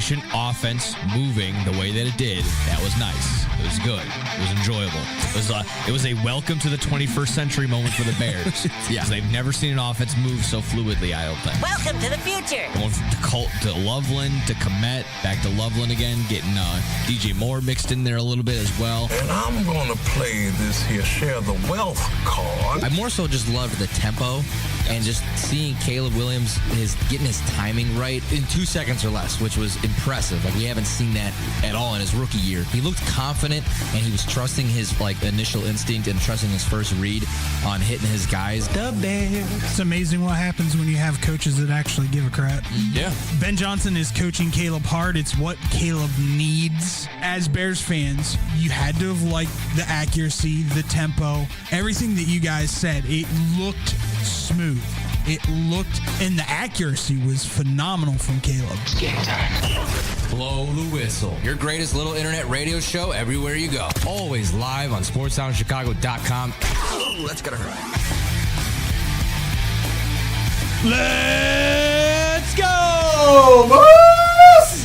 efficient offense moving the way that it did, that was nice. It was good. It was enjoyable. It was a welcome to the 21st century moment for the Bears. Yeah, they've never seen an offense move so fluidly, I don't think. Welcome to the future. Going to Loveland, to Komet, back to Loveland again, getting DJ Moore mixed in there a little bit as well. And I'm going to play this here share the wealth card. I more so just loved the tempo and just seeing Caleb Williams getting his timing right in 2 seconds or less, which was impressive. Like, we haven't seen that at all in his rookie year. He looked confident, and he was trusting his initial instinct and trusting his first read on hitting his guys. The Bears. It's amazing what happens when you have coaches that actually give a crap. Yeah. Ben Johnson is coaching Caleb hard. It's what Caleb needs. As Bears fans, you had to have liked the accuracy, the tempo, everything that you guys said. It looked smooth. And the accuracy was phenomenal from Caleb. Game time. Blow the whistle. Your greatest little internet radio show everywhere you go. Always live on sportsoundchicago.com. That's gonna hurt. Let's go, boys!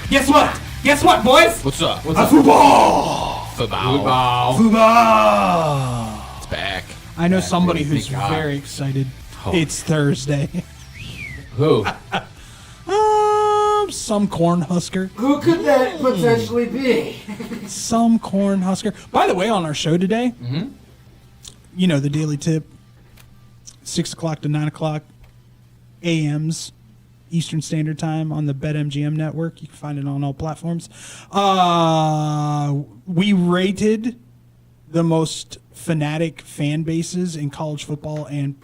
Guess what, boys? What's up? Football! It's back. I know somebody who's very excited. It's Thursday. Who? Some Cornhusker. Who could that potentially be? Some Cornhusker. By the way, on our show today, you know, the Daily Tip, 6 o'clock to 9 o'clock a.m.s Eastern Standard Time on the BetMGM network. You can find it on all platforms. We rated the most fanatic fan bases in college football and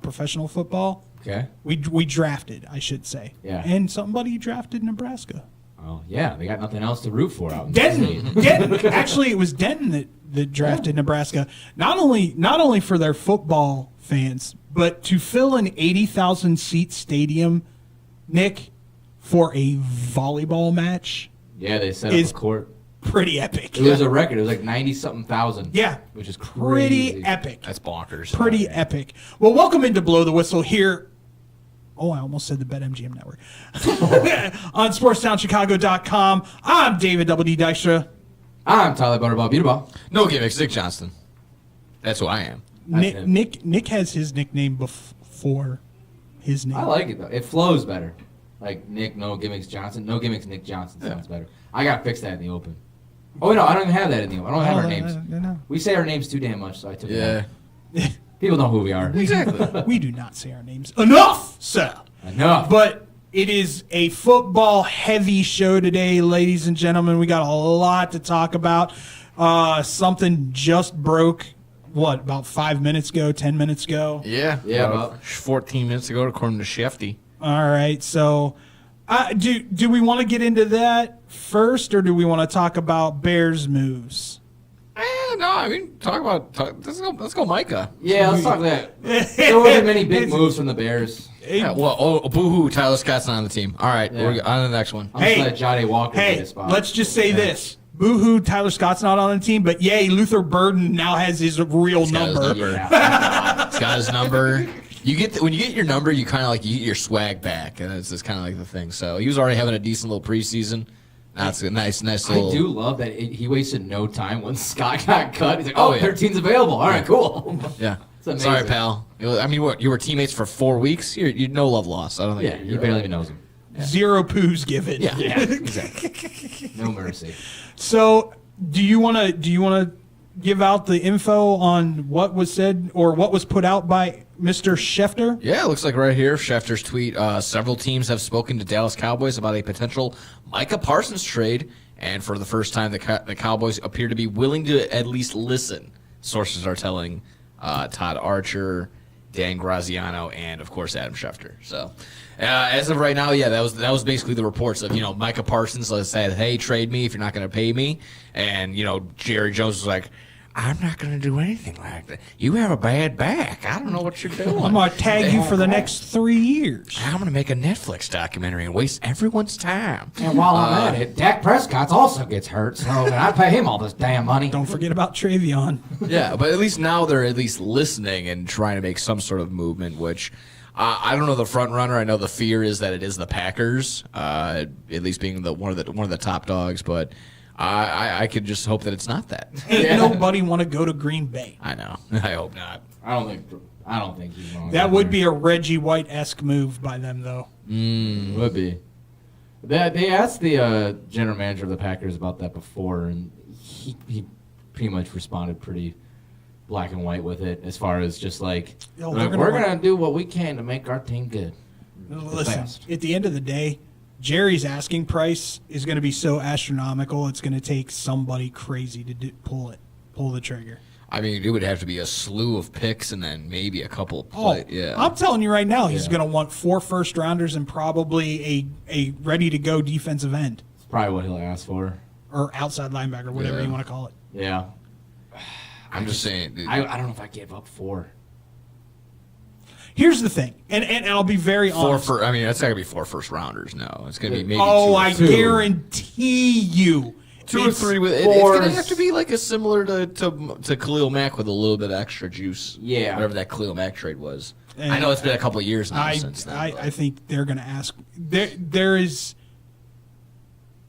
professional football. Okay. We drafted, I should say. Yeah. And somebody drafted Nebraska. Oh, yeah. They got nothing else to root for out in the state. Denton. Actually, it was Denton that drafted Nebraska. Not only for their football fans, but to fill an 80,000 seat stadium, Nick, for a volleyball match. Yeah, they set up a court. Pretty epic. It was a record. It was like 90-something thousand. Yeah. Which is crazy. Pretty epic. That's bonkers. Pretty epic. Well, welcome into Blow the Whistle here. Oh, I almost said the BetMGM network. On SportsTownChicago.com. I'm David W.D. Dykstra. I'm Tyler Butterball Beautiball. No gimmicks, Nick Johnston. That's who I am. Nick has his nickname before his name. I like it, though. It flows better. Like Nick, no gimmicks, Johnson. No gimmicks, Nick Johnson sounds better. I got to fix that in the open. Oh, no, I don't even have that in the open. I don't have our names. No. We say our names too damn much, so I took it out. People know who we are. Exactly. We do not say our names enough, sir. Enough. But it is a football-heavy show today, ladies and gentlemen. We got a lot to talk about. Something just broke, about 5 minutes ago, 10 minutes ago? Yeah, about 14 minutes ago, according to Shefty. All right, so do we want to get into that first, or do we want to talk about Bears moves? No, I mean, let's go Micah. Yeah, let's talk that. There wasn't many big moves from the Bears. Yeah, boo-hoo, Tyler Scott's not on the team. All right, we're on to the next one. I'm just glad Johnny Walker get a spot. Let's just say this. Boo-hoo, Tyler Scott's not on the team, but yay, Luther Burden now has his real number. He's got his number. When you get your number, you kind of you get your swag back, and it's just kind of like the thing. So he was already having a decent little preseason. That's a nice little. I do love that he wasted no time when Scott got cut. He's like, 13's available. All right, cool. Yeah. Sorry, pal. I mean, what? You were teammates for 4 weeks. You no love lost. I don't think. Yeah, he barely even knows him. Yeah. Zero poos given. Yeah, exactly. No mercy. So, do you want to give out the info on what was said or what was put out by Mr. Schefter? Yeah, it looks like right here, Schefter's tweet. Several teams have spoken to Dallas Cowboys about a potential Michah Parsons trade, and for the first time, the Cowboys appear to be willing to at least listen. Sources are telling Todd Archer, Dan Graziano, and of course Adam Schefter. So, as of right now, that was basically the reports of Michah Parsons said, "Hey, trade me if you're not going to pay me," and Jerry Jones was like, "I'm not going to do anything like that. You have a bad back. I don't know what you're doing. I'm going to tag you for the next 3 years. I'm going to make a Netflix documentary and waste everyone's time." And while I'm at it, Dak Prescott also gets hurt, so I pay him all this damn money. Don't forget about Travion. Yeah, but at least now they're at least listening and trying to make some sort of movement, which I don't know the front runner. I know the fear is that it is the Packers, at least being one of the top dogs. But I could just hope that it's not that. Ain't nobody want to go to Green Bay. I know. I hope not. I don't think he's wrong. That would be a Reggie White-esque move by them, though. Would be. They asked the general manager of the Packers about that before, and he pretty much responded pretty black and white with it, as far as just like, Yo, we're going to do what we can to make our team good. Listen, at the end of the day, Jerry's asking price is going to be so astronomical, it's going to take somebody crazy to pull the trigger. I mean, it would have to be a slew of picks and then maybe a couple. Yeah. I'm telling you right now, he's going to want 4 first-rounders and probably a ready-to-go defensive end. It's probably what he'll ask for. Or outside linebacker, whatever you want to call it. Yeah. I'm just saying. Dude. I don't know if I gave up 4. Here's the thing, and I'll be very honest. I mean, that's not going to be 4 first rounders. No, it's going to be maybe 2 I guarantee you. 2 or 3 with it's going to have to be like a similar to Khalil Mack with a little bit of extra juice. Yeah. Whatever that Khalil Mack trade was. And I know it's been a couple of years now since then. I think they're going to ask. There is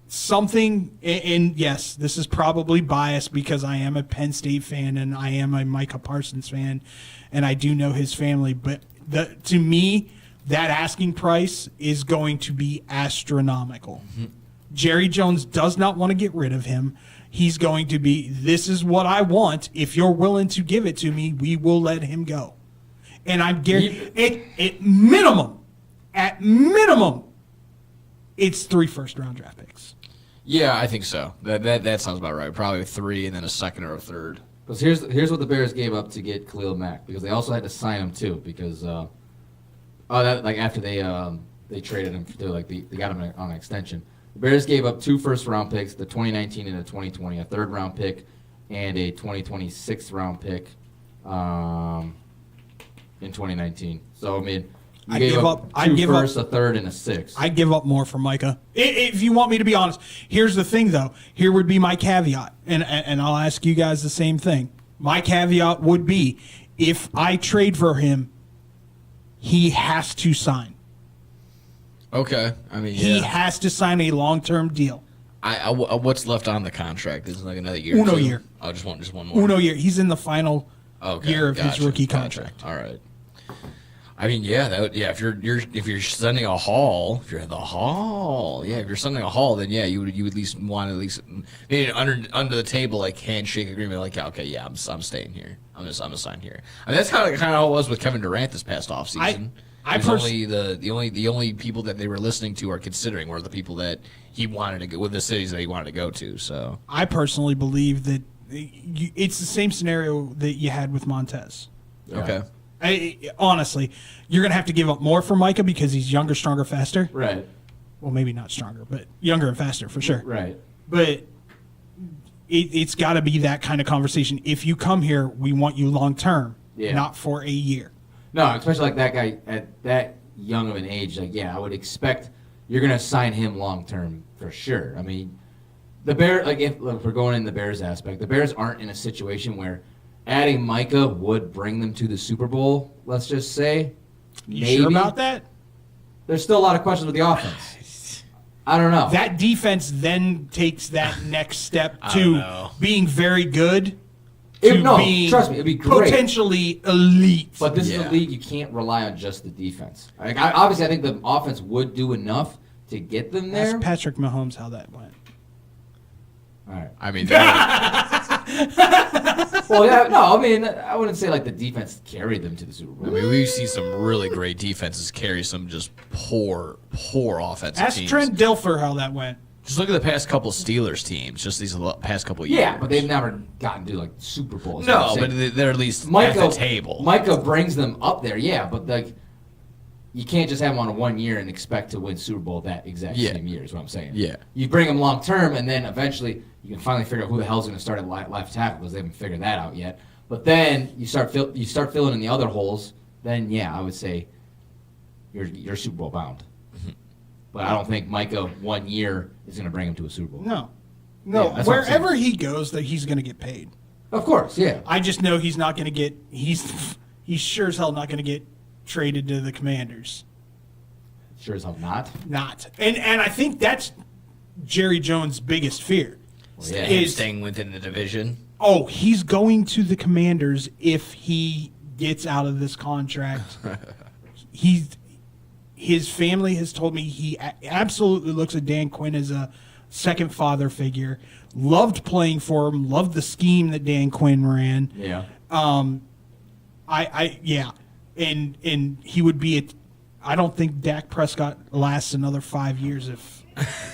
something, and yes, this is probably biased because I am a Penn State fan and I am a Michah Parsons fan, and I do know his family. But to me, that asking price is going to be astronomical. Mm-hmm. Jerry Jones does not want to get rid of him. He's going to be, this is what I want. If you're willing to give it to me, we will let him go. And I'm guaranteed, at minimum, it's 3 first-round draft picks. Yeah, I think so. That sounds about right. Probably 3 and then a second or a third. Because here's what the Bears gave up to get Khalil Mack, because they also had to sign him too, because after they traded him, they got him on an extension. The Bears gave up 2 first-round picks, the 2019 and the 2020, a third-round pick, and a 2026 round pick in 2019. So, I mean, you gave up 2 firsts, a third, and a 6. I'd give up more for Michah. If you want me to be honest. Here's the thing, though. Here would be my caveat, and I'll ask you guys the same thing. My caveat would be, if I trade for him, he has to sign. Okay, I mean, he has to sign a long-term deal. What's left on the contract? Is it like another year? Uno year. Oh, just one more. Uno year. He's in the final year of his rookie contract. All right. I mean, if you're sending a haul, if you're sending a haul, then yeah, you would at least want maybe under the table like handshake agreement, like I'm staying here. I'm gonna sign here. I mean, that's kind of how it was with Kevin Durant this past offseason. The only people that they were listening to or considering were the people that he wanted to go with, the cities that he wanted to go to. So I personally believe that it's the same scenario that you had with Montez. Okay. Honestly, you're going to have to give up more for Michah because he's younger, stronger, faster. Right. Well, maybe not stronger, but younger and faster for sure. Right. But it's got to be that kind of conversation. If you come here, we want you long term, not for a year. No, especially like that guy at that young of an age. I would expect you're going to sign him long term for sure. I mean, the Bears, if we're going in the Bears aspect, the Bears aren't in a situation where adding Michah would bring them to the Super Bowl, let's just say. You sure about that? There's still a lot of questions with the offense. I don't know. That defense then takes that next step to being very good. Trust me, it'd be great. Potentially elite. But this is a league you can't rely on just the defense. Obviously, I think the offense would do enough to get them there. Ask Patrick Mahomes how that went. All right. I mean, well, yeah, no, I mean, I wouldn't say like the defense carried them to the Super Bowl. I mean, we've seen some really great defenses carry some just poor offensive teams. Ask Trent Dilfer how that went. Just look at the past couple Steelers teams, just these past couple years. Yeah, but they've never gotten to like Super Bowls. No, but they're at least at the table. Michah brings them up there, but you can't just have them on a 1 year and expect to win Super Bowl that exact same year is what I'm saying. Yeah. You bring them long term, and then eventually you can finally figure out who the hell's going to start at left tackle because they haven't figured that out yet. But then you start filling in the other holes. Then I would say you're Super Bowl bound. But I don't think Michah 1 year is going to bring him to a Super Bowl. No. Yeah, wherever he goes, that he's going to get paid. Of course, yeah. I just know he's not going to get. He's sure as hell not going to get traded to the Commanders. Sure as hell not. Not. And I think that's Jerry Jones' biggest fear. Well, yeah. Him staying within the division. Oh, he's going to the Commanders if he gets out of this contract. His family has told me he absolutely looks at Dan Quinn as a second father figure. Loved playing for him. Loved the scheme that Dan Quinn ran. Yeah. Yeah, and he would be. I don't think Dak Prescott lasts another 5 years if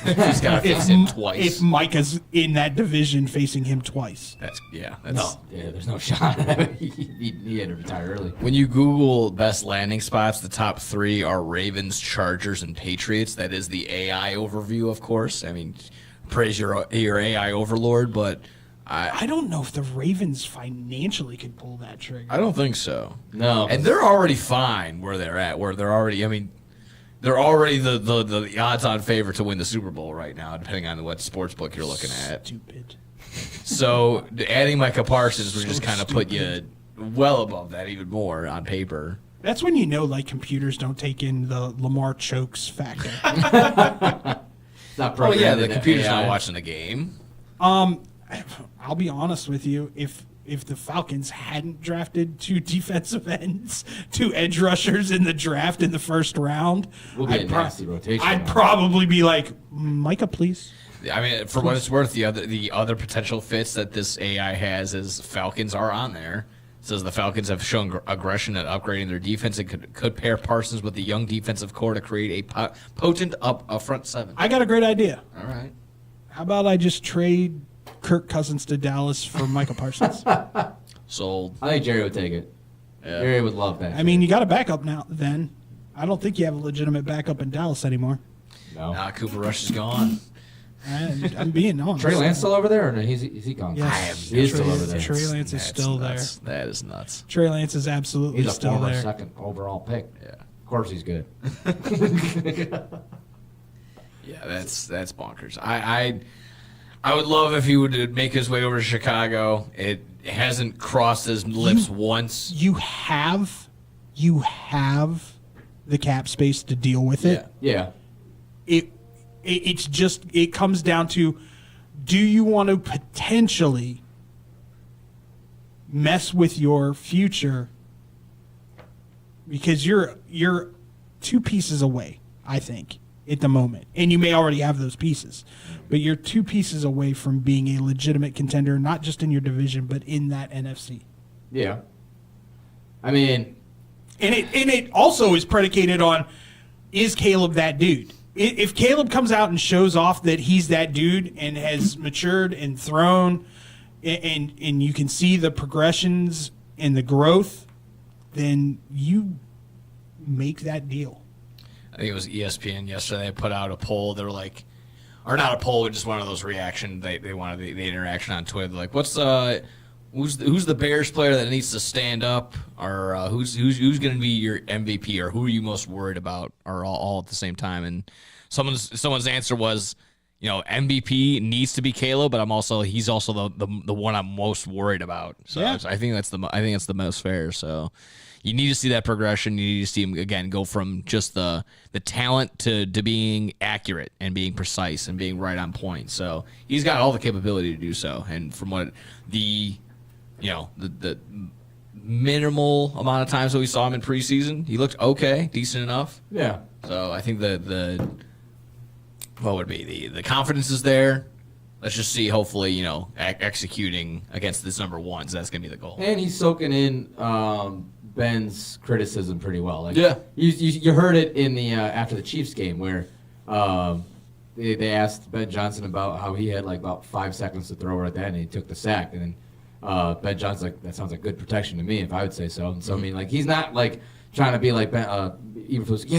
He's got to face him twice. if Micah's in that division facing him twice. That's No. Yeah, there's no shot. he had to retire early. When you Google best landing spots, the top 3 are Ravens, Chargers, and Patriots. That is the AI overview, of course. I mean, praise your AI overlord, but I don't know if the Ravens financially could pull that trigger. I don't think so. No. And they're already fine where they're at. Where they're already. I mean, they're already the odds-on favorite to win the Super Bowl right now, depending on what sports book you're looking at. Stupid. So adding Michah Parsons would just kind of put you well above that even more on paper. That's when you know, like, computers don't take in the Lamar chokes factor. It's not Oh yeah, programmed the in computer's AI. not watching the game. I'll be honest with you. If the Falcons hadn't drafted 2 defensive ends, 2 edge rushers in the draft in the first round, We'll be a nasty rotation. I'd probably be like, Micah, please. I mean, for what it's worth, the other potential fits that this AI has is Falcons are on there. It says the Falcons have shown aggression at upgrading their defense and could pair Parsons with the young defensive core to create a potent a front 7. I got a great idea. All right. How about I just trade Kirk Cousins to Dallas for Michael Parsons? Sold. I think Jerry would take it. Yeah. Jerry would love that. I mean, you got a backup now. Then I don't think you have a legitimate backup in Dallas anymore. no. Nah, Cooper Rush is gone. I'm being honest. Trey Lance still over there, or no? Is he gone? Yes, He is Trey, still over there. Trey Lance is That's still nuts. That is nuts. there. Trey Lance is absolutely He's a still former there. second overall pick. Yeah. Of course he's good. Yeah, that's bonkers. I would love if he would make his way over to Chicago. It hasn't crossed his lips once. You have the cap space to deal with it. Yeah. It's just, it comes down to, do you want to potentially mess with your future? Because you're 2 pieces away, I think, at the moment. And you may already have those pieces. But you're 2 pieces away from being a legitimate contender, not just in your division, but in that NFC. Yeah. I mean, And it also is predicated on, is Caleb that dude? If Caleb comes out and shows off that he's that dude and has matured and thrown, and you can see the progressions and the growth, then you make that deal. I think it was ESPN yesterday. They put out a poll. They were like, or not a poll, but just one of those reaction. They wanted the interaction on Twitter. They're like, who's the Bears player that needs to stand up, or who's going to be your MVP, or who are you most worried about, or all at the same time? And someone's answer was, MVP needs to be Caleb, but he's also the one I'm most worried about. So Yeah. I think that's the most fair. So you need to see that progression. You need to see him again go from just the talent to being accurate and being precise and being right on point. So he's got all the capability to do so. And from what the minimal amount of times that we saw him in preseason, he looked okay, decent enough. yeah. So I think the what would be the confidence is there. Let's just see. Hopefully, executing against this number 1. So that's gonna be the goal. And he's soaking in Ben's criticism pretty well. Like, Yeah. You heard it in the after the Chiefs game where they asked Ben Johnson about how he had like about 5 seconds to throw right there, and he took the sack. And then Ben Johnson's like, that sounds like good protection to me, if I would say so. And so I mean, like, he's not like trying to be like Ben. Eberflus,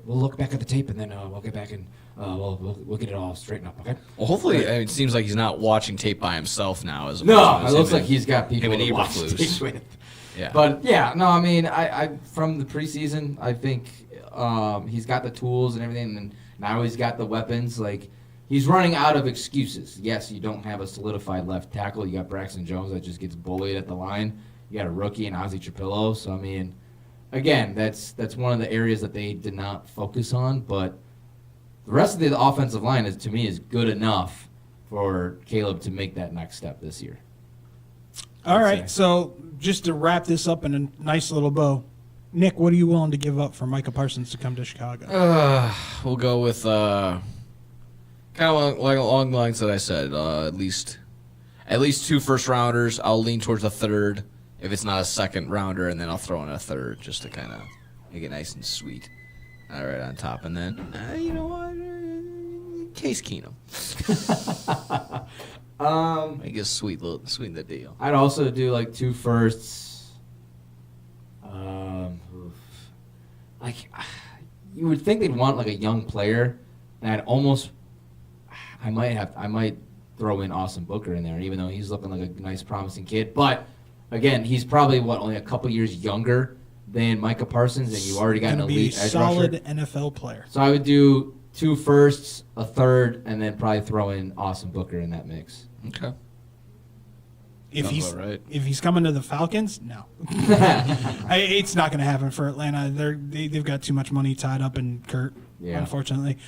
we'll look back at the tape and then we'll get back and we'll get it all straightened up. Okay. Well, hopefully, it seems like he's not watching tape by himself now. It Looks like he's got people him and to watch Eberflus. tape with. Yeah. But yeah, no, I mean, I from the preseason, I think he's got the tools and everything, and now he's got the weapons. Like, he's running out of excuses. Yes, you don't have a solidified left tackle. You got Braxton Jones that just gets bullied at the line. You got a rookie in Ozzie Trapillo. So I mean, again, that's one of the areas that they did not focus on. But the rest of the offensive line to me is good enough for Caleb to make that next step this year. All right, so just to wrap this up in a nice little bow, Nick, what are you willing to give up for Michah Parsons to come to Chicago? We'll go with kind of along the lines that I said. At least 2 first-rounders. I'll lean towards a third if it's not a second-rounder, and then I'll throw in a third just to kind of make it nice and sweet. All right, on top. And then, you know what? Case Keenum. I guess sweeten the deal. I'd also do like 2 firsts. Like you would think they'd want like a young player, and I might throw in Austin Booker in there, even though he's looking like a nice, promising kid. But again, he's probably only a couple years younger than Michah Parsons, and you already got an elite edge solid rusher. NFL player. So I would do 2 firsts, a third, and then probably throw in Austin Booker in that mix. Okay. If right. he's coming to the Falcons, no. It's not going to happen for Atlanta. They've got too much money tied up in Kurt, unfortunately.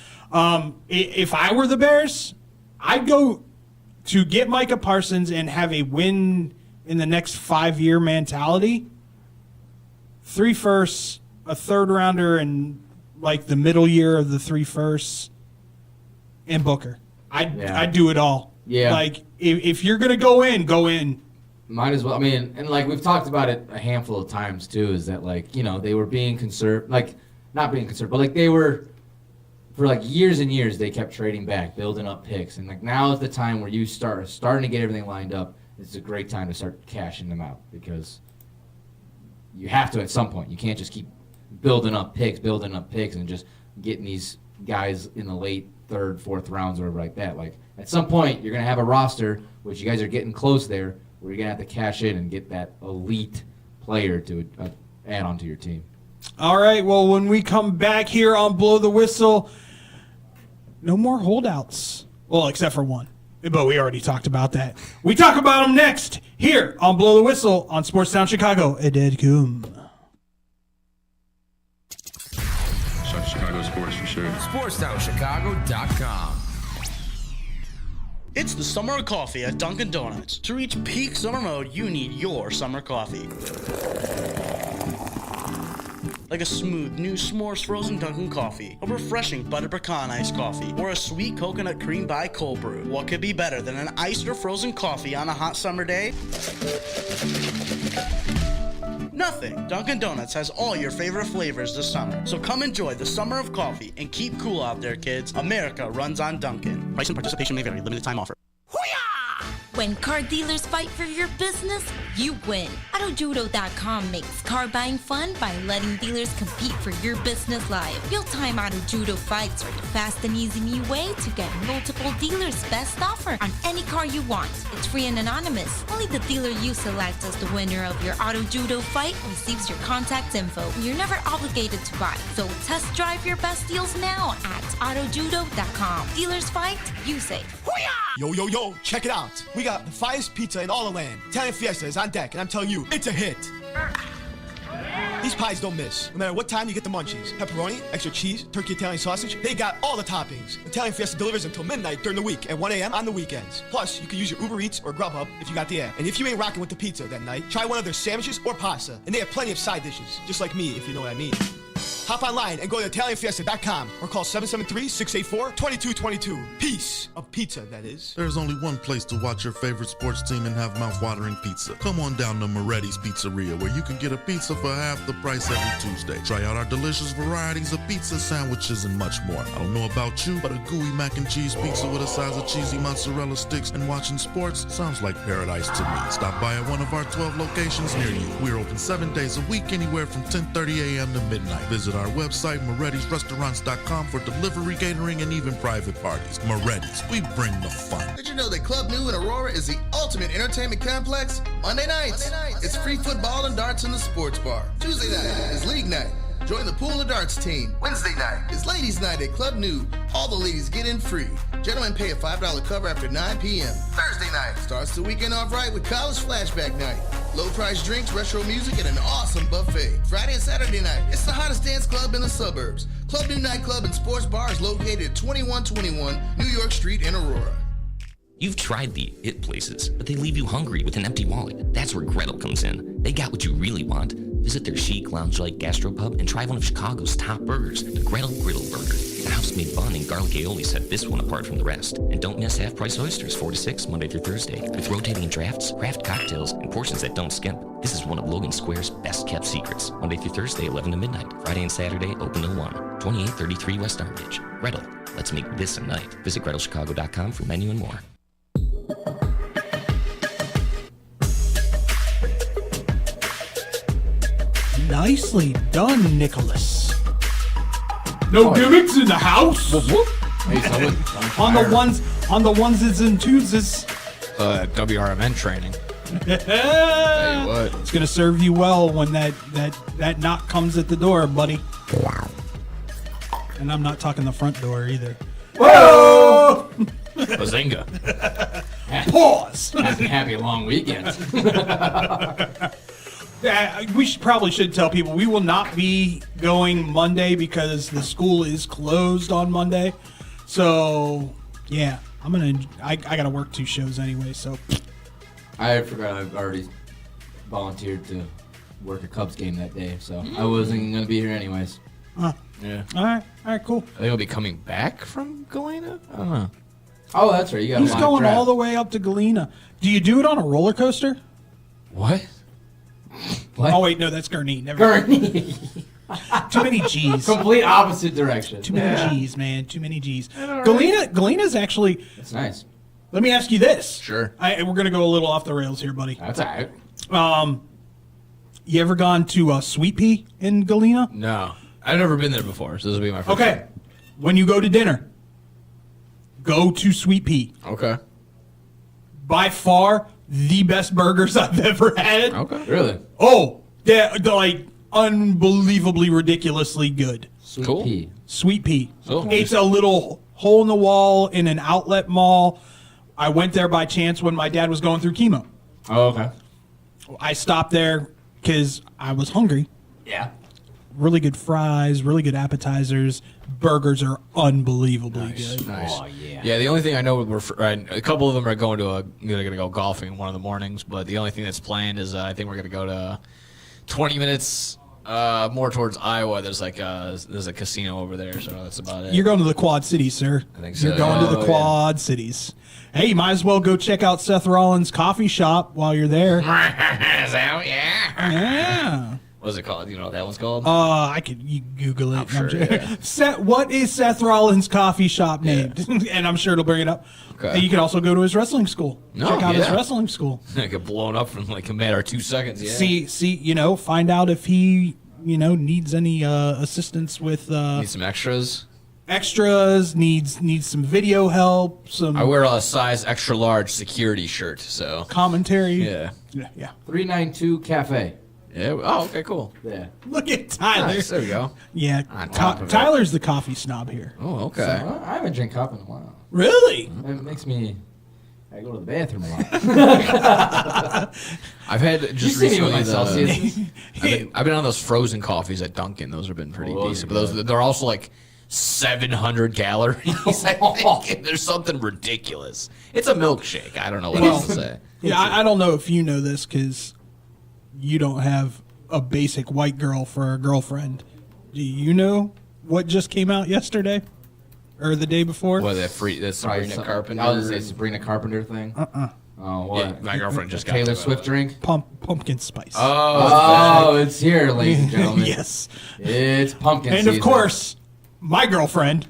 If I were the Bears, I'd go to get Michah Parsons and have a win in the next 5-year mentality. 3 firsts, a third rounder, and like the middle year of the 3 firsts, and Booker. I'd do it all. Yeah. Like, if you're going to go in. Might as well. I mean, and like we've talked about it a handful of times too, is that like, you know, they were being conservative, like not being conservative, but like they were, for like years and years, they kept trading back, building up picks. And like now is the time where you starting to get everything lined up. It's a great time to start cashing them out because you have to at some point. You can't just keep building up picks, and just getting these guys in the late 3rd, 4th rounds or whatever like that. Like, at some point, you're going to have a roster, which you guys are getting close there, where you're going to have to cash in and get that elite player to add onto your team. All right, well, when we come back here on Blow the Whistle, no more holdouts. Well, except for one, but we already talked about that. We talk about them next here on Blow the Whistle on Sportstown Chicago. Chicago sports for sure. SportsTownChicago.com. It's the summer of coffee at Dunkin' Donuts. To reach peak summer mode, you need your summer coffee. Like a smooth, new s'mores frozen Dunkin' coffee, a refreshing butter pecan iced coffee, or a sweet coconut cream by cold brew. What could be better than an iced or frozen coffee on a hot summer day? Nothing. Dunkin' Donuts has all your favorite flavors this summer. So come enjoy the summer of coffee and keep cool out there, kids. America runs on Dunkin'. Price and participation may vary. Limited time offer. When car dealers fight for your business, you win. AutoJudo.com makes car buying fun by letting dealers compete for your business live. Real-time Auto Judo fights are the fast and easy new way to get multiple dealers' best offer on any car you want. It's free and anonymous. Only the dealer you select as the winner of your Auto Judo fight receives your contact info. You're never obligated to buy, so test drive your best deals now at AutoJudo.com. Dealers fight, you save. Yo, check it out. We got the finest pizza in all the land. Italian Fiesta is on deck, and I'm telling you, it's a hit. These pies don't miss. No matter what time you get the munchies. Pepperoni, extra cheese, turkey Italian sausage, they got all the toppings. Italian Fiesta delivers until midnight during the week and 1 a.m. on the weekends. Plus, you can use your Uber Eats or Grubhub if you got the app. And if you ain't rocking with the pizza that night, try one of their sandwiches or pasta. And they have plenty of side dishes, just like me, if you know what I mean. Hop online and go to ItalianFiesta.com or call 773-684-2222. Piece of pizza, that is. There's only one place to watch your favorite sports team and have mouth-watering pizza. Come on down to Moretti's Pizzeria, where you can get a pizza for half the price every Tuesday. Try out our delicious varieties of pizza, sandwiches, and much more. I don't know about you, but a gooey mac and cheese pizza with a size of cheesy mozzarella sticks and watching sports sounds like paradise to me. Stop by at one of our 12 locations near you. We're open 7 days a week, anywhere from 10:30 a.m. to midnight. Visit our website, Moretti'sRestaurants.com, for delivery, catering, and even private parties. Moretti's, we bring the fun. Did you know that Club New in Aurora is the ultimate entertainment complex? Monday nights, it's free football and darts in the sports bar. Tuesday night is league night. Join the pool and darts team. Wednesday night is ladies' night at Club New. All the ladies get in free. Gentlemen pay a $5 cover after 9 p.m. Thursday night starts the weekend off right with college flashback night. Low price drinks, retro music, and an awesome buffet. Friday and Saturday night, it's the hottest dance club in the suburbs. Club New Nightclub and Sports Bar is located at 2121 New York Street in Aurora. You've tried the it places, but they leave you hungry with an empty wallet. That's where Gretel comes in. They got what you really want. Visit their chic, lounge-like gastropub and try one of Chicago's top burgers, the Gretel Griddle Burger. The house-made bun and garlic aioli set this one apart from the rest. And don't miss half-price oysters, 4 to 6, Monday through Thursday, with rotating drafts, craft cocktails, and portions that don't skimp. This is one of Logan Square's best-kept secrets. Monday through Thursday, 11 to midnight. Friday and Saturday, open till 1. 2833 West Armitage. Gretel, let's make this a night. Visit GretelChicago.com for menu and more. Nicely done, Nicholas. No gimmicks in the house. On the onesies and twosies. WRMN training. Tell you what. It's gonna serve you well when that knock comes at the door, buddy. And I'm not talking the front door either. Whoa! Bazinga. Pause. Happy long weekend. We probably should tell people we will not be going Monday because the school is closed on Monday. So yeah, I gotta work 2 shows anyway. So I forgot I've already volunteered to work a Cubs game that day, so I wasn't gonna be here anyways. Yeah. All right, cool. I think he'll be coming back from Galena. I don't know. Oh, that's right. You got. He's going all the way up to Galena. Do you do it on a roller coaster? What? Oh wait, no, that's Gurnee. Never mind. Too many G's. Complete opposite direction. Too many G's, man. Too many G's. Galena's actually. That's nice. Let me ask you this. Sure. We're gonna go a little off the rails here, buddy. That's all right. You ever gone to Sweet Pea in Galena? No, I've never been there before, so this will be my first. Okay. time. When you go to dinner, go to Sweet Pea. Okay. By far the best burgers I've ever had. Okay. Really? Oh, they're like unbelievably ridiculously good. Cool. Pea. Sweet Pea. Cool. It's a little hole in the wall in an outlet mall. I went there by chance when my dad was going through chemo. Oh, okay. I stopped there because I was hungry. Yeah. Really good fries, really good appetizers. Burgers are unbelievably good. Nice. Oh, yeah. Yeah, the only thing I know, a couple of them are going to they're going to go golfing one of the mornings, but the only thing that's planned is I think we're going to go to 20 minutes more towards Iowa. There's a casino over there, so that's about it. You're going to the Quad Cities, sir. I think so. You're going to the Oh, Quad Cities. Hey, you might as well go check out Seth Rollins' coffee shop while you're there. Yeah. Yeah. What's it called? You know what that one's called? You Google it. I'm sure, yeah. What is Seth Rollins' coffee shop named? And I'm sure it'll bring it up. Okay. And you can also go to his wrestling school. Check out his wrestling school. I get blown up from like a matter of 2 seconds. Yeah. See, find out if he, needs any assistance with Need some extras. extras, needs some video help, some I wear a size extra large security shirt, so commentary. yeah. Yeah. 392 Cafe. Yeah. Oh, okay, cool. Yeah. Look at Tyler. Nice, there we go. Yeah, On top of it. Tyler's the coffee snob here. Oh, okay. I haven't drank coffee in a while. Really? It makes me. I go to the bathroom a lot. I've had You just see me recently with my Celsius. I've been on those frozen coffees at Dunkin'. Those have been pretty Oh, decent, but yeah. they're also like 700 calories. I think there's something ridiculous. It's a milkshake. I don't know what else to say. Yeah, I don't know if you know this because you don't have a basic white girl for a girlfriend. Do you know what just came out yesterday or the day before? What that Sabrina Carpenter? I was gonna say Sabrina Carpenter thing. Oh, what? Yeah, my girlfriend just got Taylor to, Swift drink. Pumpkin spice. Oh, it's here, ladies and gentlemen. Yes. It's pumpkin And season. of course, my girlfriend.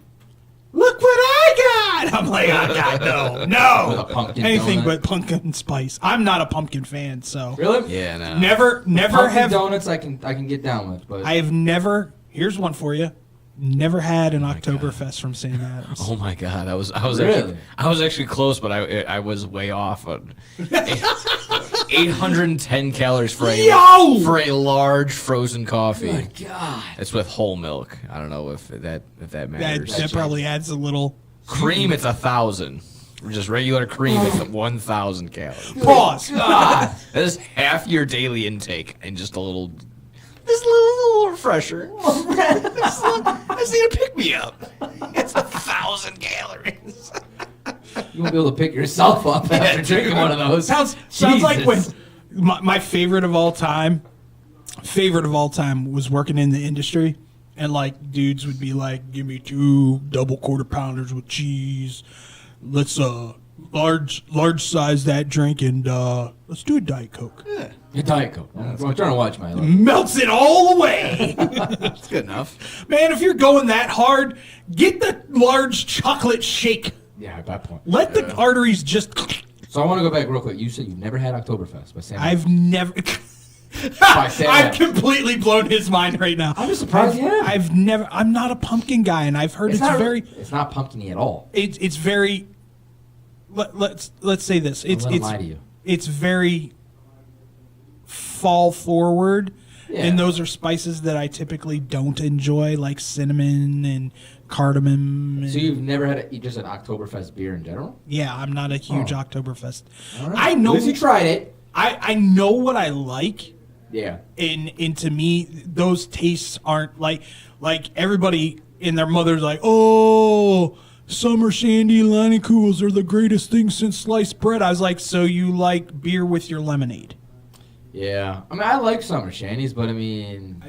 Look what I got! I'm like, I got no. A pumpkin Anything donut. but pumpkin spice. I'm not a pumpkin fan, so Really? Yeah, no. never Pumpkin have. donuts I can get down with, but I have never. Here's one for you. Never had an Oktoberfest from Sam Adams. Oh my god, I was Really? actually close, but I was way off. 810 calories for a large frozen coffee. oh my god. It's with whole milk. I don't know if that matters. That probably adds a little. Cream, it's 1,000. Just regular cream with 1,000 calories. Pause. That is half your daily intake and just a little, little refresher. I just need to pick me up. It's 1,000 calories. You won't be able to pick yourself up after drinking one of those. Sounds like when my favorite of all time was working in the industry, and like dudes would be like, "Give me 2 double quarter pounders with cheese. Let's large size that drink, and let's do a Diet Coke." Yeah. A Diet Coke. I'm trying to watch my life. Melts it all away. That's good enough. Man, if you're going that hard, get the large chocolate shake. Yeah, at that point. Let the arteries just. So I want to go back real quick. You said you've never had Oktoberfest by Sam. I've never. I've completely blown his mind right now. I'm just surprised. I've never. I'm not a pumpkin guy, and I've heard it's very. It's not pumpkin-y at all. It's very. Let's say this. It's lie to you. It's very fall forward, and those are spices that I typically don't enjoy, like cinnamon and cardamom. So you've never had just an Oktoberfest beer in general? Yeah, I'm not a huge Oktoberfest. All right. I know. At least you tried it. I know what I like. Yeah. And to me, those tastes aren't like everybody and their mother's like, oh, summer shandy Leinenkugels are the greatest thing since sliced bread. I was like, so you like beer with your lemonade? Yeah. I mean, I like summer shandies, but I mean...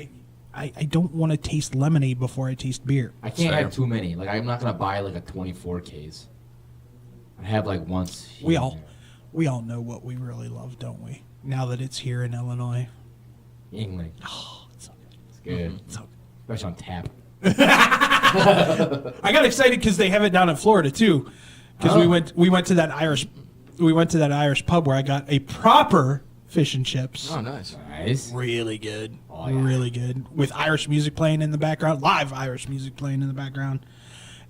I don't want to taste lemonade before I taste beer. I can't have too many. Like, I'm not going to buy like a 24 Ks. I have like once. We all know what we really love, don't we? Now that it's here in Illinois. Yingling. Oh, it's so good. It's good. Mm-hmm. So good. Especially on tap. I got excited because they have it down in Florida too. Because we went to that Irish pub where I got a proper fish and chips. Oh, nice. Nice. Really good. Oh, yeah. Really good. With Irish music playing in the background, live Irish music playing in the background.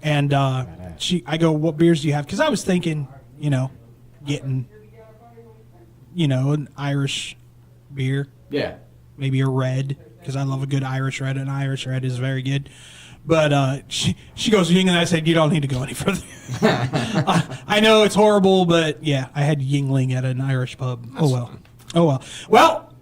And I go, what beers do you have? Because I was thinking, getting, an Irish beer. Yeah. Maybe a red, because I love a good Irish red, and Irish red is very good. But she goes, Yingling. I said, you don't need to go any further. I know it's horrible, but yeah, I had Yingling at an Irish pub. That's fun. Oh well. Well,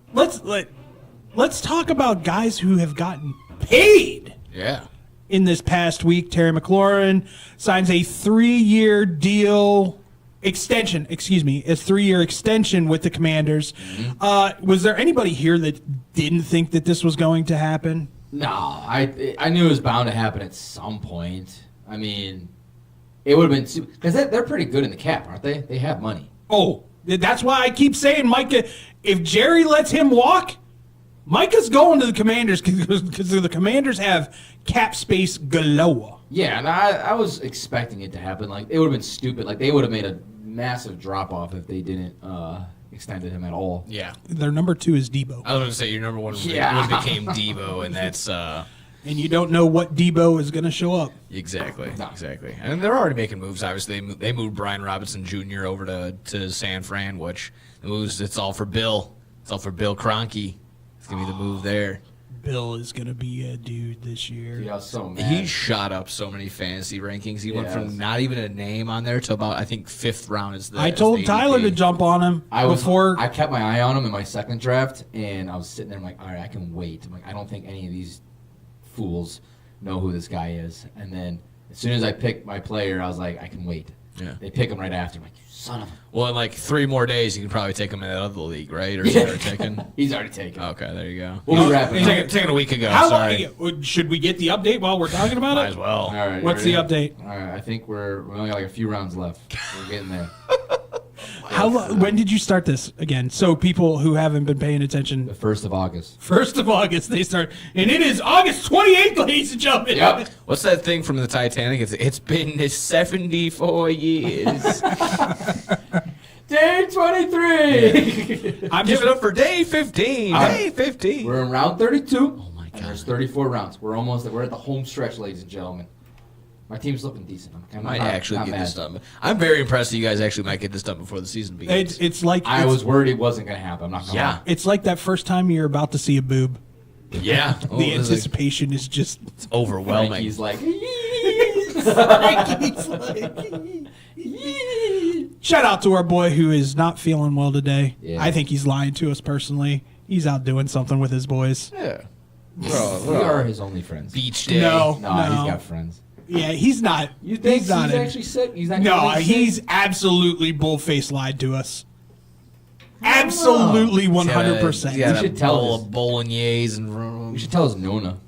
let's talk about guys who have gotten paid. Yeah. In this past week, Terry McLaurin signs a 3-year deal extension. Excuse me, a 3-year extension with the Commanders. Mm-hmm. Was there anybody here that didn't think that this was going to happen? No, I knew it was bound to happen at some point. I mean, it would have been because they're pretty good in the cap, aren't they? They have money. Oh, that's why I keep saying, Micah, if Jerry lets him walk, Micah's going to the Commanders because the Commanders have cap space galore. Yeah, and I was expecting it to happen. Like, it would have been stupid. Like, they would have made a massive drop-off if they didn't extended him at all. Yeah. Their number 2 is Debo. I was going to say your number 1 became Debo, and that's... and you don't know what Debo is going to show up. Exactly. And they're already making moves. Obviously, they moved Brian Robinson Jr. over to San Fran, which the moves, it's all for Bill. It's all for Bill Kroenke. It's going to be the move there. Bill is going to be a dude this year. Yeah, so mad. He shot up so many fantasy rankings. He went from not even a name on there to about, I think, 5th round is the I told Tyler to jump on him I kept my eye on him in my second draft, and I was sitting there, I'm like, all right, I can wait. I'm like, I don't think any of these fools know who this guy is. And then as soon as I picked my player, I was like, I can wait. Yeah. They pick him right after. I'm like, you son of a... Well, in like 3 more days, you can probably take him in that other league, right? Or is he already taken? He's already taken. Okay, there you go. We'll be wrapping up. Taken a week ago, sorry. Should we get the update while we're talking about it? Might as well. All right. What's the update? All right, I think we only got like a few rounds left. We're getting there. When did you start this again? So people who haven't been paying attention. The 1st of August. 1st of August they start, and it is August 28th, ladies and gentlemen. Yep. What's that thing from the Titanic? It's been 74 years. Day 23. I'm giving up for day 15. Day 15. We're in round 32. Oh my God. There's 34 rounds. We're at the home stretch, ladies and gentlemen. My team's looking decent. I might actually get this done. I'm very impressed that you guys actually might get this done before the season begins. It's like I was worried it wasn't going to happen. I'm not going to lie. It's like that first time you're about to see a boob. Yeah. The anticipation is just it's overwhelming. He's like, Shout out to our boy who is not feeling well today. Yeah. I think he's lying to us personally. He's out doing something with his boys. Yeah. We are his only friends. Beach day. No, No, he's got friends. Yeah, he's not. You think he's not actually sick? He's not No, really he's sick? absolutely bullface lied to us. Absolutely 100%. Yeah, You should tell bowl us. of bolognese and. You should tell his Nona.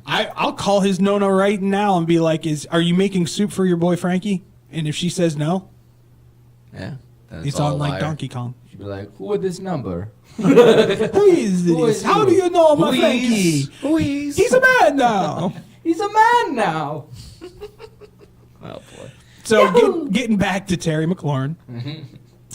I'll call his Nona right now and be like, "Are you making soup for your boy Frankie?" And if she says no, Yeah. That's it's all on a like liar. Donkey Kong. She'd be like, "Who is this number?" Who is Who this? is How you? do you know my Who Frankie? is? Who is? He's a man now. He's a man now. Oh boy. So getting back to Terry McLaurin.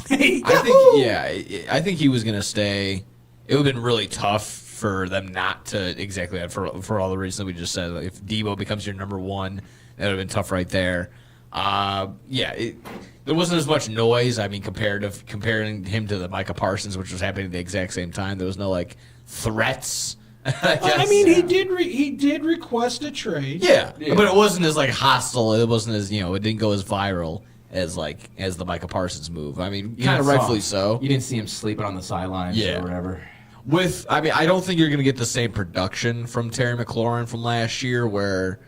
I think he was gonna stay. It would have been really tough for them not to exactly that for all the reasons we just said. Like if Debo becomes your number one, that would have been tough right there. There wasn't as much noise. I mean, comparing him to the Michah Parsons, which was happening at the exact same time. There was no like threats. I mean, he did request a trade. Yeah, but it wasn't as like hostile. It wasn't as it didn't go as viral as the Michah Parsons move. I mean, kind of rightfully so. You didn't see him sleeping on the sidelines or whatever. I don't think you're going to get the same production from Terry McLaurin from last year, where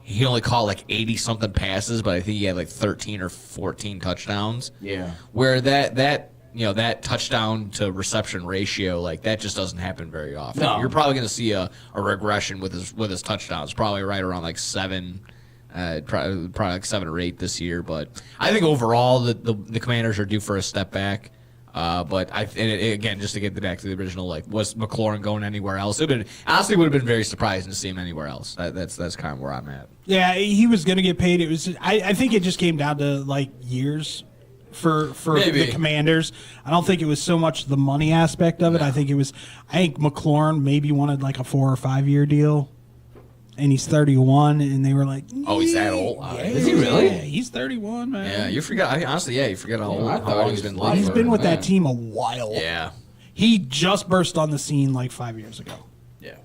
he only caught like 80-something passes, but I think he had like 13 or 14 touchdowns. Yeah. Where that touchdown to reception ratio, like that just doesn't happen very often. No. You're probably going to see a regression with his touchdowns, probably right around like 7. Probably like 7 or 8 this year, but I think overall the Commanders are due for a step back. But again, just to get back to the original, like, was McLaurin going anywhere else? It would have been very surprising to see him anywhere else. That's kind of where I'm at. Yeah, he was going to get paid. It was. I think it just came down to like years for Maybe. the Commanders. I don't think it was so much the money aspect of it. No. I think McLaurin maybe wanted like a 4 or 5 year deal. And he's 31, and they were like, Oh, he's that old? Yeah, Is he really? Yeah, he's 31, man. Yeah, you forget. Honestly, you forget how I thought long he he's was been fly leading. He's for been it, with man. that team a while. Yeah, He just burst on the scene like 5 years ago. yeah,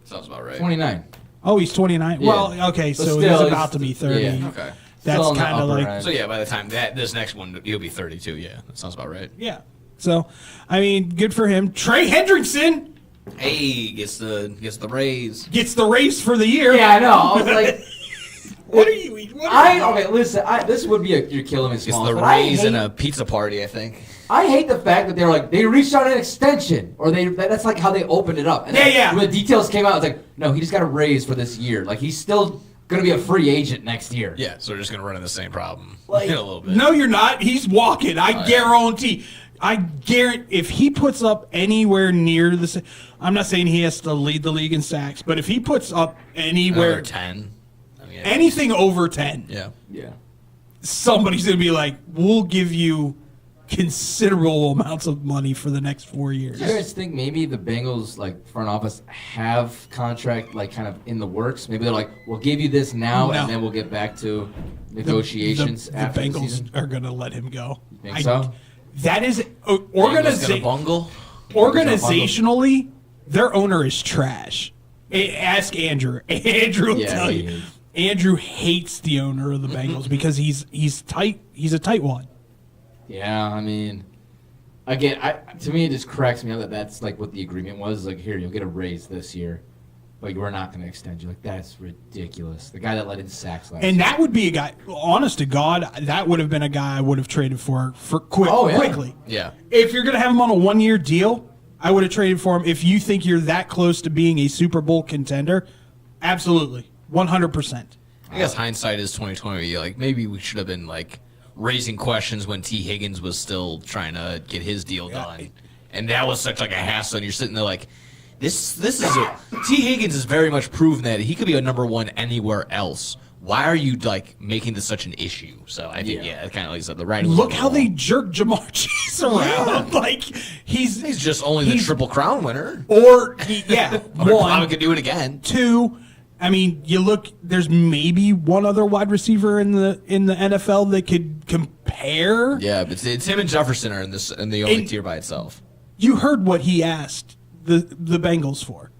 sounds about right. 29. Oh, he's 29? Yeah. Well, okay, But so still, he's about to be 30. yeah. Okay. That's Still on the kind of upper like, end. So yeah, by the time this next one, he'll be 32. Yeah, that sounds about right. yeah. So, I mean, good for him. Trey Hendrickson Hey, gets the raise. gets the race for the year. Yeah, I know. I was like, What are you? okay, listen. This would be you're killing me, Gets small. the but I raise hate, and a pizza party. I think. I hate the fact that they're like they reached out an extension, or that's like how they opened it up. And then Yeah. When the details came out, it's like, no, he just got a raise for this year. Like he's still gonna be a free agent next year. Yeah, so we're just gonna run into the same problem Like- in a little bit. No, you're not. He's walking. I guarantee. I guarantee if he puts up anywhere near the, I'm not saying he has to lead the league in sacks, but if he puts up anywhere, Another 10. I mean, anything over 10, Yeah. Yeah. somebody's gonna be like, "We'll give you considerable amounts of money for the next 4 years." Do you guys think maybe the Bengals like front office have contract like kind of in the works? Maybe they're like, we'll give you this now, No. and then we'll get back to negotiations The after the Bengals season. are gonna let him go. Think so? That is Bengals gonna bungle. organizationally, their owner is trash. Ask Andrew. Andrew will Yeah, tell he you. is. Andrew hates the owner of the Bengals because he's tight. He's a tight one. Yeah, I mean, again, to me it just cracks me up that that's like what the agreement was. Like, here, you'll get a raise this year, but we're not going to extend you. Like, that's ridiculous. The guy that let in sacks last And year. that would be a guy. Honest to God, that would have been a guy I would have traded for Oh, yeah. quickly. Yeah. If you're gonna have him on a 1 year deal, I would have traded for him. If you think you're that close to being a Super Bowl contender, absolutely, 100%. I guess hindsight is 2020. Like maybe we should have been like raising questions when T. Higgins was still trying to get his deal done, and that was such like a hassle. And you're sitting there like, this is T. Higgins has very much proven that he could be a number one anywhere else. Why are you like making this such an issue? So I think it kind of like said the writing. was Look on the how wall. they jerk Jamar Chase around. Like He's just only the Triple Crown winner. Or Probably one, could do it again. two. I mean, you look. There's maybe one other wide receiver in the NFL that could compare. Yeah, but it's him and Jefferson are in the only tier by itself. You heard what he asked the Bengals for.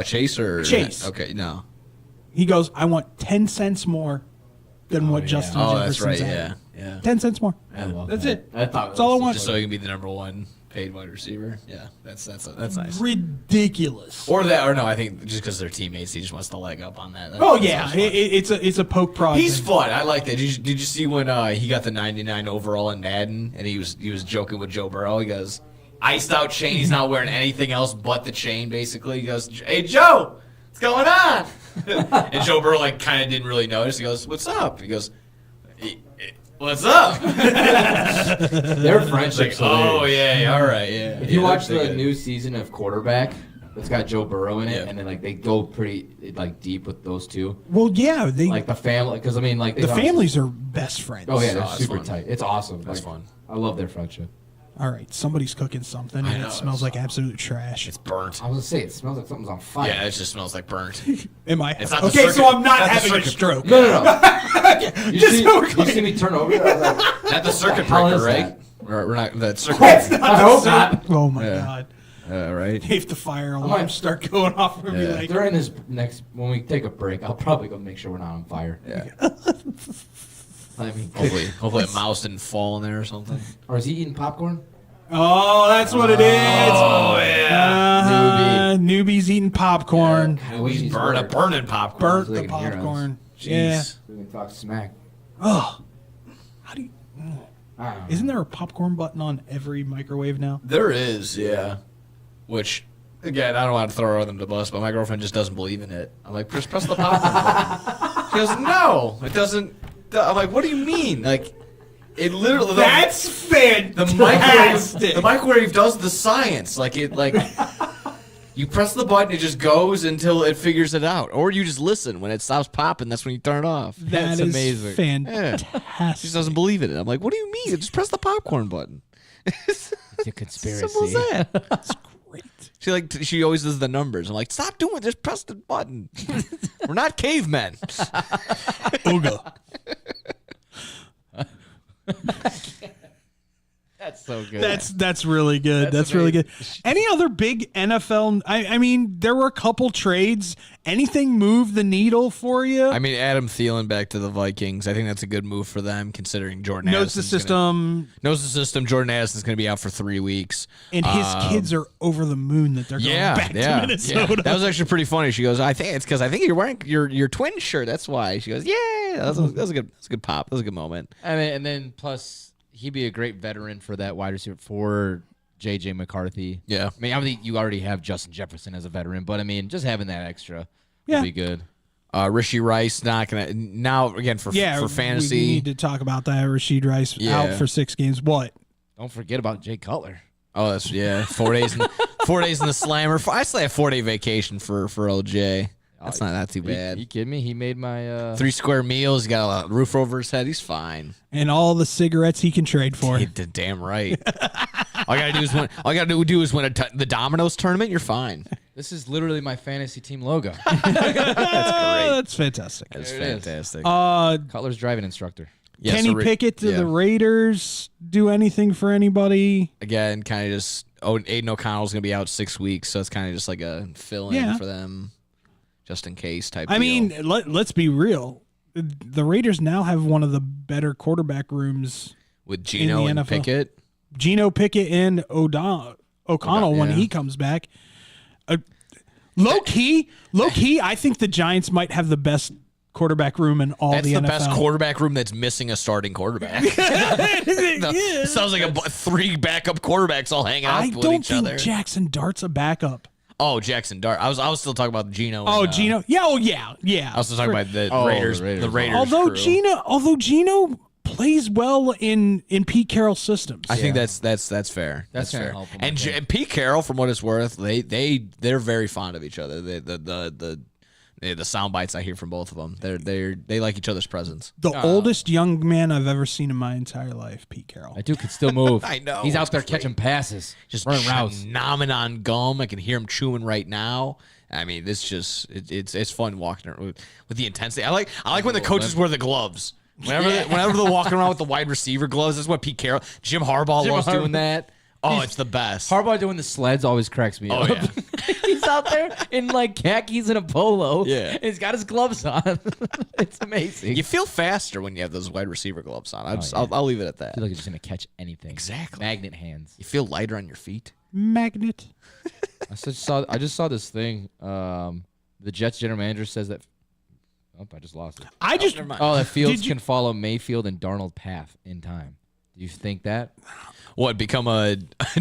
Chase or Chase. Okay, no. He goes, "I want 10 cents more than what Justin that's Jefferson's right. at. Yeah. 10 cents more. That's it. That's all I want. Just so he can be the number one paid wide receiver. Yeah, that's nice. Ridiculous. Or no, I think just because they're teammates, he just wants to leg up on that. It's a poke prod. He's fun. I like that. Did you see when he got the 99 overall in Madden and he was joking with Joe Burrow? He goes, iced out chain. He's not wearing anything else but the chain. Basically, he goes, "Hey Joe, what's going on?" And Joe Burrow kind of didn't really notice. He goes, "What's up?" He goes, "What's up?" Their friendship's oh yeah, all right, yeah. If you watch the new season of Quarterback, it's got Joe Burrow in it, and then they go pretty deep with those two. Well, yeah, they the family, because the families are best friends. Oh yeah, they're super tight. It's awesome. That's fun. I love their friendship. All right, somebody's cooking something, and it smells like absolute trash. It's burnt. I was gonna say it smells like something's on fire. Yeah, it just smells like burnt. Am I? It's not okay, so I'm not having a stroke. No. You see me turn over? I was like, not the circuit breaker, right? We're not that circuit. I hope not. Oh my god. Right. If the fire alarms start going off, we'll be like, during this when we take a break, I'll probably go make sure we're not on fire. Yeah. I mean, hopefully a mouse didn't fall in there or something. Or is he eating popcorn? oh, that's what it is. Oh yeah. Newbie's eating popcorn. He's burning popcorn. Burnt the popcorn. Jeez. Yeah. We can talk smack. Oh. How do you? Isn't there a popcorn button on every microwave now? There is, yeah. Which, again, I don't want to throw her under the bus, but my girlfriend just doesn't believe in it. I'm like, press the popcorn button. She goes, no, it doesn't. I'm like, what do you mean? It literally. That's fantastic. The microwave does the science. You press the button, it just goes until it figures it out. Or you just listen. When it stops popping, that's when you turn it off. That's amazing. Fantastic. Yeah. She doesn't believe in it. I'm like, what do you mean? Just press the popcorn button. It's a conspiracy. Simple as that. That's great. She always does the numbers. I'm like, stop doing it. Just press the button. We're not cavemen. Ooga. That's so good. That's really good. That's really good. Any other big NFL? I mean, there were a couple trades. Anything move the needle for you? I mean, Adam Thielen back to the Vikings. I think that's a good move for them, considering Jordan knows the system. Knows the system. Jordan Addison's going to be out for 3 weeks, and his kids are over the moon that they're going back to Minnesota. Yeah. That was actually pretty funny. She goes, "I think it's because I think you're wearing your twin shirt. That's why." She goes, "Yeah, that was a good pop. That was a good moment." I mean, and then plus he'd be a great veteran for that wide receiver for J.J. McCarthy. Yeah. I mean, you already have Justin Jefferson as a veteran, but I mean, just having that extra would be good. Rishi Rice not gonna now again for fantasy. We need to talk about that. Rashid Rice out for 6 games. What? Don't forget about Jay Cutler. Oh, that's 4 days. 4 days in the slammer. I still have 4-day vacation for OJ. That's not too bad. You kidding me? He made my 3 square meals. He got a roof over his head. He's fine. And all the cigarettes he can trade for. Damn right. All you gotta do is win the Domino's tournament. You're fine. This is literally my fantasy team logo. That's great. That's fantastic. That's fantastic. Cutler's driving instructor. Yeah, Kenny Pickett to the Raiders do anything for anybody? Again, kind of just Aiden O'Connell's gonna be out 6 weeks, so it's kind of just like a fill-in for them. Just in case type deal. I mean, let's be real. The Raiders now have one of the better quarterback rooms with Geno and Pickett. Geno Pickett and O'Connell when he comes back. Low key, I think the Giants might have the best quarterback room in all the NFL. That's the best quarterback room that's missing a starting quarterback. Sounds like 3 backup quarterbacks all hanging out with each other. I don't think Jackson Dart's a backup. Oh, Jackson Dart. I was still talking about Geno. Geno. Yeah. Oh, yeah. I was still talking about the Raiders. The Raiders. Although Geno plays well in Pete Carroll's systems. I think that's fair. That's fair. And Pete Carroll, from what it's worth, they're very fond of each other. The sound bites I hear from both of them, they like each other's presence. The oldest young man I've ever seen in my entire life, Pete Carroll. That dude can still move. I know. He's out there catching passes, just running routes, nomming on gum. I can hear him chewing right now. I mean, it's fun walking around with the intensity. I like when the coaches wear the gloves. Whenever they're walking around with the wide receiver gloves, that's what Pete Carroll, Jim Harbaugh loves doing that. Oh, it's the best. Harbaugh doing the sleds always cracks me up. Yeah. He's out there in like khakis and a polo. Yeah. And he's got his gloves on. It's amazing. You feel faster when you have those wide receiver gloves on. Yeah. I'll leave it at that. I feel like you're just going to catch anything. Exactly. Magnet hands. You feel lighter on your feet. Magnet. I just saw this thing. The Jets general manager says that. Oh, I just lost it. That Fields can follow Mayfield and Darnold path in time. Do you think that? What, become a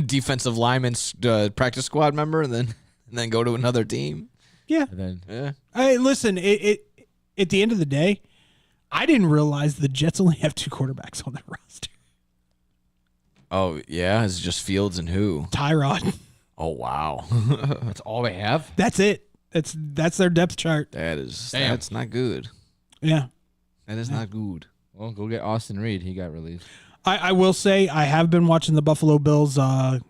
defensive lineman's practice squad member and then go to another team? Yeah. And then, Hey, listen, it at the end of the day, I didn't realize the Jets only have 2 quarterbacks on their roster. Oh, yeah? It's just Fields and who? Tyrod. Oh, wow. That's all they have? That's it. That's their depth chart. That's not good. Yeah. That is not good. Well, go get Austin Reed. He got released. I will say I have been watching the Buffalo Bills The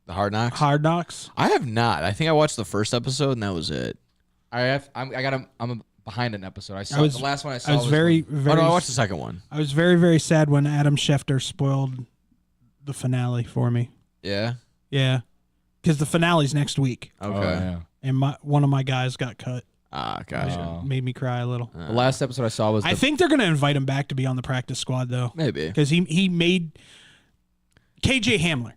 Hard Knocks? Hard Knocks. I have not. I think I watched the first episode and that was it. I'm behind an episode. The last one I saw. I was very Oh, no, I watched the second one. I was very, very sad when Adam Schefter spoiled the finale for me. Yeah? Yeah. Because the finale's next week. Okay. Oh, yeah. And one of my guys got cut. Ah, gotcha. Made me cry a little. The last episode I saw was. I think they're going to invite him back to be on the practice squad, though. Maybe. Because he made KJ Hamler.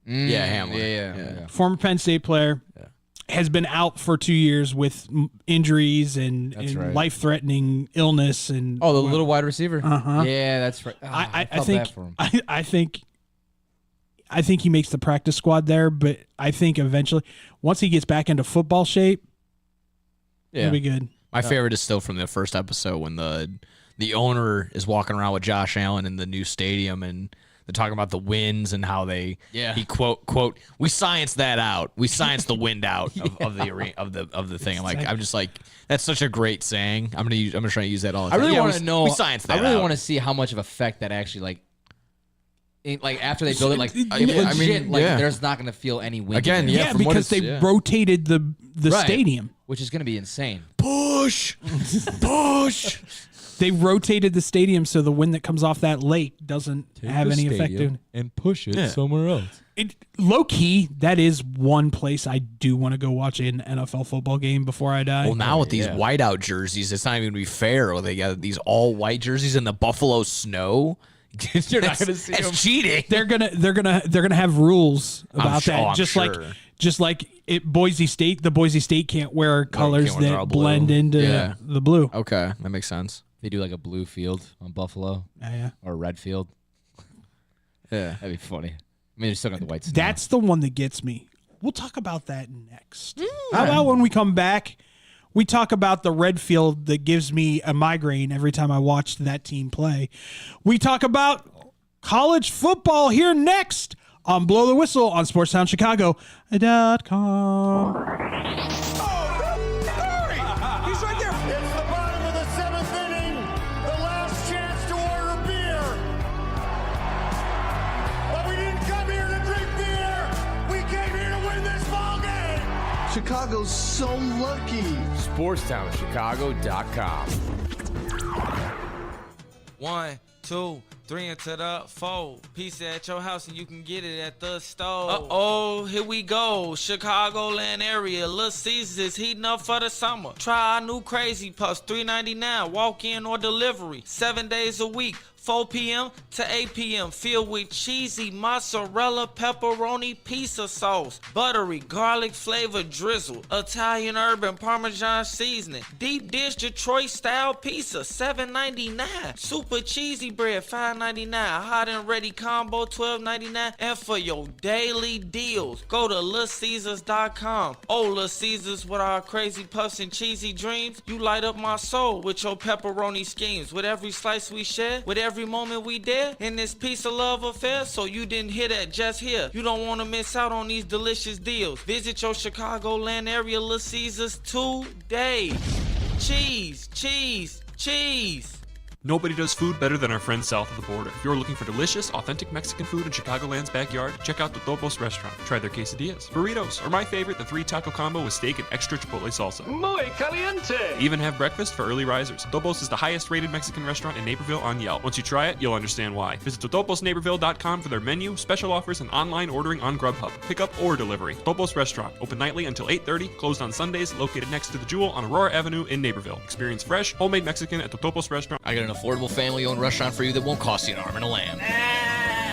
Yeah, Hamler. Yeah. Former Penn State player. Yeah. Has been out for 2 years with injuries and right. life-threatening illness and the little wide receiver. Uh-huh. Yeah, that's right. I felt think bad for him. I think he makes the practice squad there, but I think eventually, once he gets back into football shape, it'll be good. My favorite is still from the first episode when the owner is walking around with Josh Allen in the new stadium and they're talking about the winds and how he quote we scienced that out. We scienced the wind out of the arena of the thing. I'm just like that's such a great saying. I'm gonna try to use that all the time. I really want to know. We scienced that I really out. want to see how much of effect that actually after they build it there's not going to feel any wind again. Yeah, because they rotated the stadium, which is going to be insane. Push. They rotated the stadium so the wind that comes off that lake doesn't have any effect on it. And push it somewhere else. Low key, that is one place I do want to go watch an NFL football game before I die. Well, now with these whiteout jerseys, it's not even gonna be fair. Or they got these all white jerseys in the Buffalo snow. You're not going to see them. It's cheating. They're gonna have rules about that. Just like Boise State, the Boise State can't wear colors that blend into the blue. Okay, that makes sense. They do like a blue field on Buffalo. Yeah. Or a red field. Yeah. That'd be funny. I mean, they're still got the white snow. That's the one that gets me. We'll talk about that next. How about when we come back, we talk about the red field that gives me a migraine every time I watch that team play. We talk about college football here next on Blow the Whistle on SportsTownChicago.com. Chicago's so lucky. SportsTownChicago.com. 1, 2, 3 into the 4. Pizza at your house and you can get it at the store. Uh-oh, here we go. Chicagoland area. Little Caesars is heating up for the summer. Try our new Crazy Puffs, $3.99. Walk-in or delivery. 7 days a week. 4 p.m. to 8 p.m. filled with cheesy mozzarella pepperoni pizza sauce, buttery garlic flavor drizzle, Italian herb and Parmesan seasoning, deep dish Detroit style pizza $7.99, super cheesy bread $5.99, hot and ready combo $12.99, and for your daily deals, go to LitCaesars.com. Oh, Little Caesars with our crazy puffs and cheesy dreams, you light up my soul with your pepperoni schemes. With every slice we share, with every moment we dare in this piece of love affair, so you didn't hear that just here. You don't want to miss out on these delicious deals. Visit your Chicagoland area Little Caesars today. Cheese, cheese, cheese. Nobody does food better than our friends south of the border. If you're looking for delicious, authentic Mexican food in Chicagoland's backyard, check out Totopos Restaurant. Try their quesadillas, burritos, or my favorite, the 3-taco combo with steak and extra chipotle salsa. Muy caliente! They even have breakfast for early risers. Totopos is the highest rated Mexican restaurant in Naperville on Yelp. Once you try it, you'll understand why. Visit totoposnaperville.com for their menu, special offers, and online ordering on Grubhub. Pickup or delivery. Totopos Restaurant, open nightly until 8:30, closed on Sundays, located next to the Jewel on Aurora Avenue in Naperville. Experience fresh, homemade Mexican at Totopos Restaurant. I got an affordable family-owned restaurant for you that won't cost you an arm and a lamb.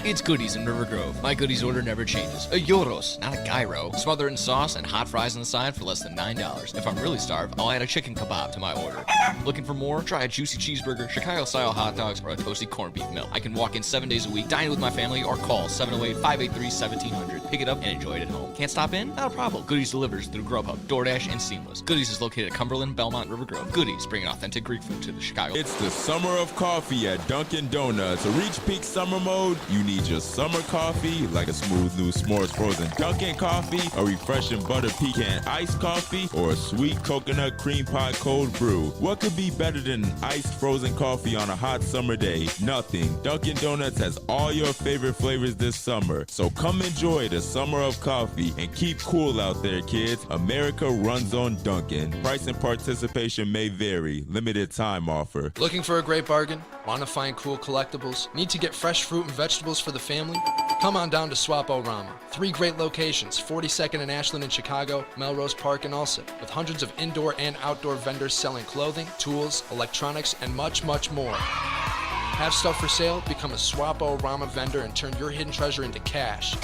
It's Goodies in River Grove. My Goodies order never changes. A gyros, not a gyro. Smother it in sauce and hot fries on the side for less than $9. If I'm really starved, I'll add a chicken kebab to my order. Looking for more? Try a juicy cheeseburger, Chicago-style hot dogs, or a toasty corned beef melt. I can walk in 7 days a week, dine with my family, or call 708-583-1700. Pick it up and enjoy it at home. Can't stop in? Not a problem. Goodies delivers through Grubhub, DoorDash, and Seamless. Goodies is located at Cumberland, Belmont, River Grove. Goodies, bringing authentic Greek food to the Chicago. It's the summer of coffee at Dunkin' Donuts. To reach peak summer mode, you need your summer coffee, like a smooth new s'mores frozen Dunkin' coffee, a refreshing butter pecan iced coffee, or a sweet coconut cream pie cold brew. What could be better than iced frozen coffee on a hot summer day? Nothing. Dunkin' Donuts has all your favorite flavors this summer. So come enjoy the summer of coffee and keep cool out there, kids. America runs on Dunkin'. Price and participation may vary. Limited time offer. Looking for a great bargain? Want to find cool collectibles? Need to get fresh fruit and vegetables for the family? Come on down to Swap-O-Rama. 3 great locations, 42nd and Ashland in Chicago, Melrose Park, and Ulsa, with hundreds of indoor and outdoor vendors selling clothing, tools, electronics, and much, much more. Have stuff for sale? Become a Swap-O-Rama vendor and turn your hidden treasure into cash.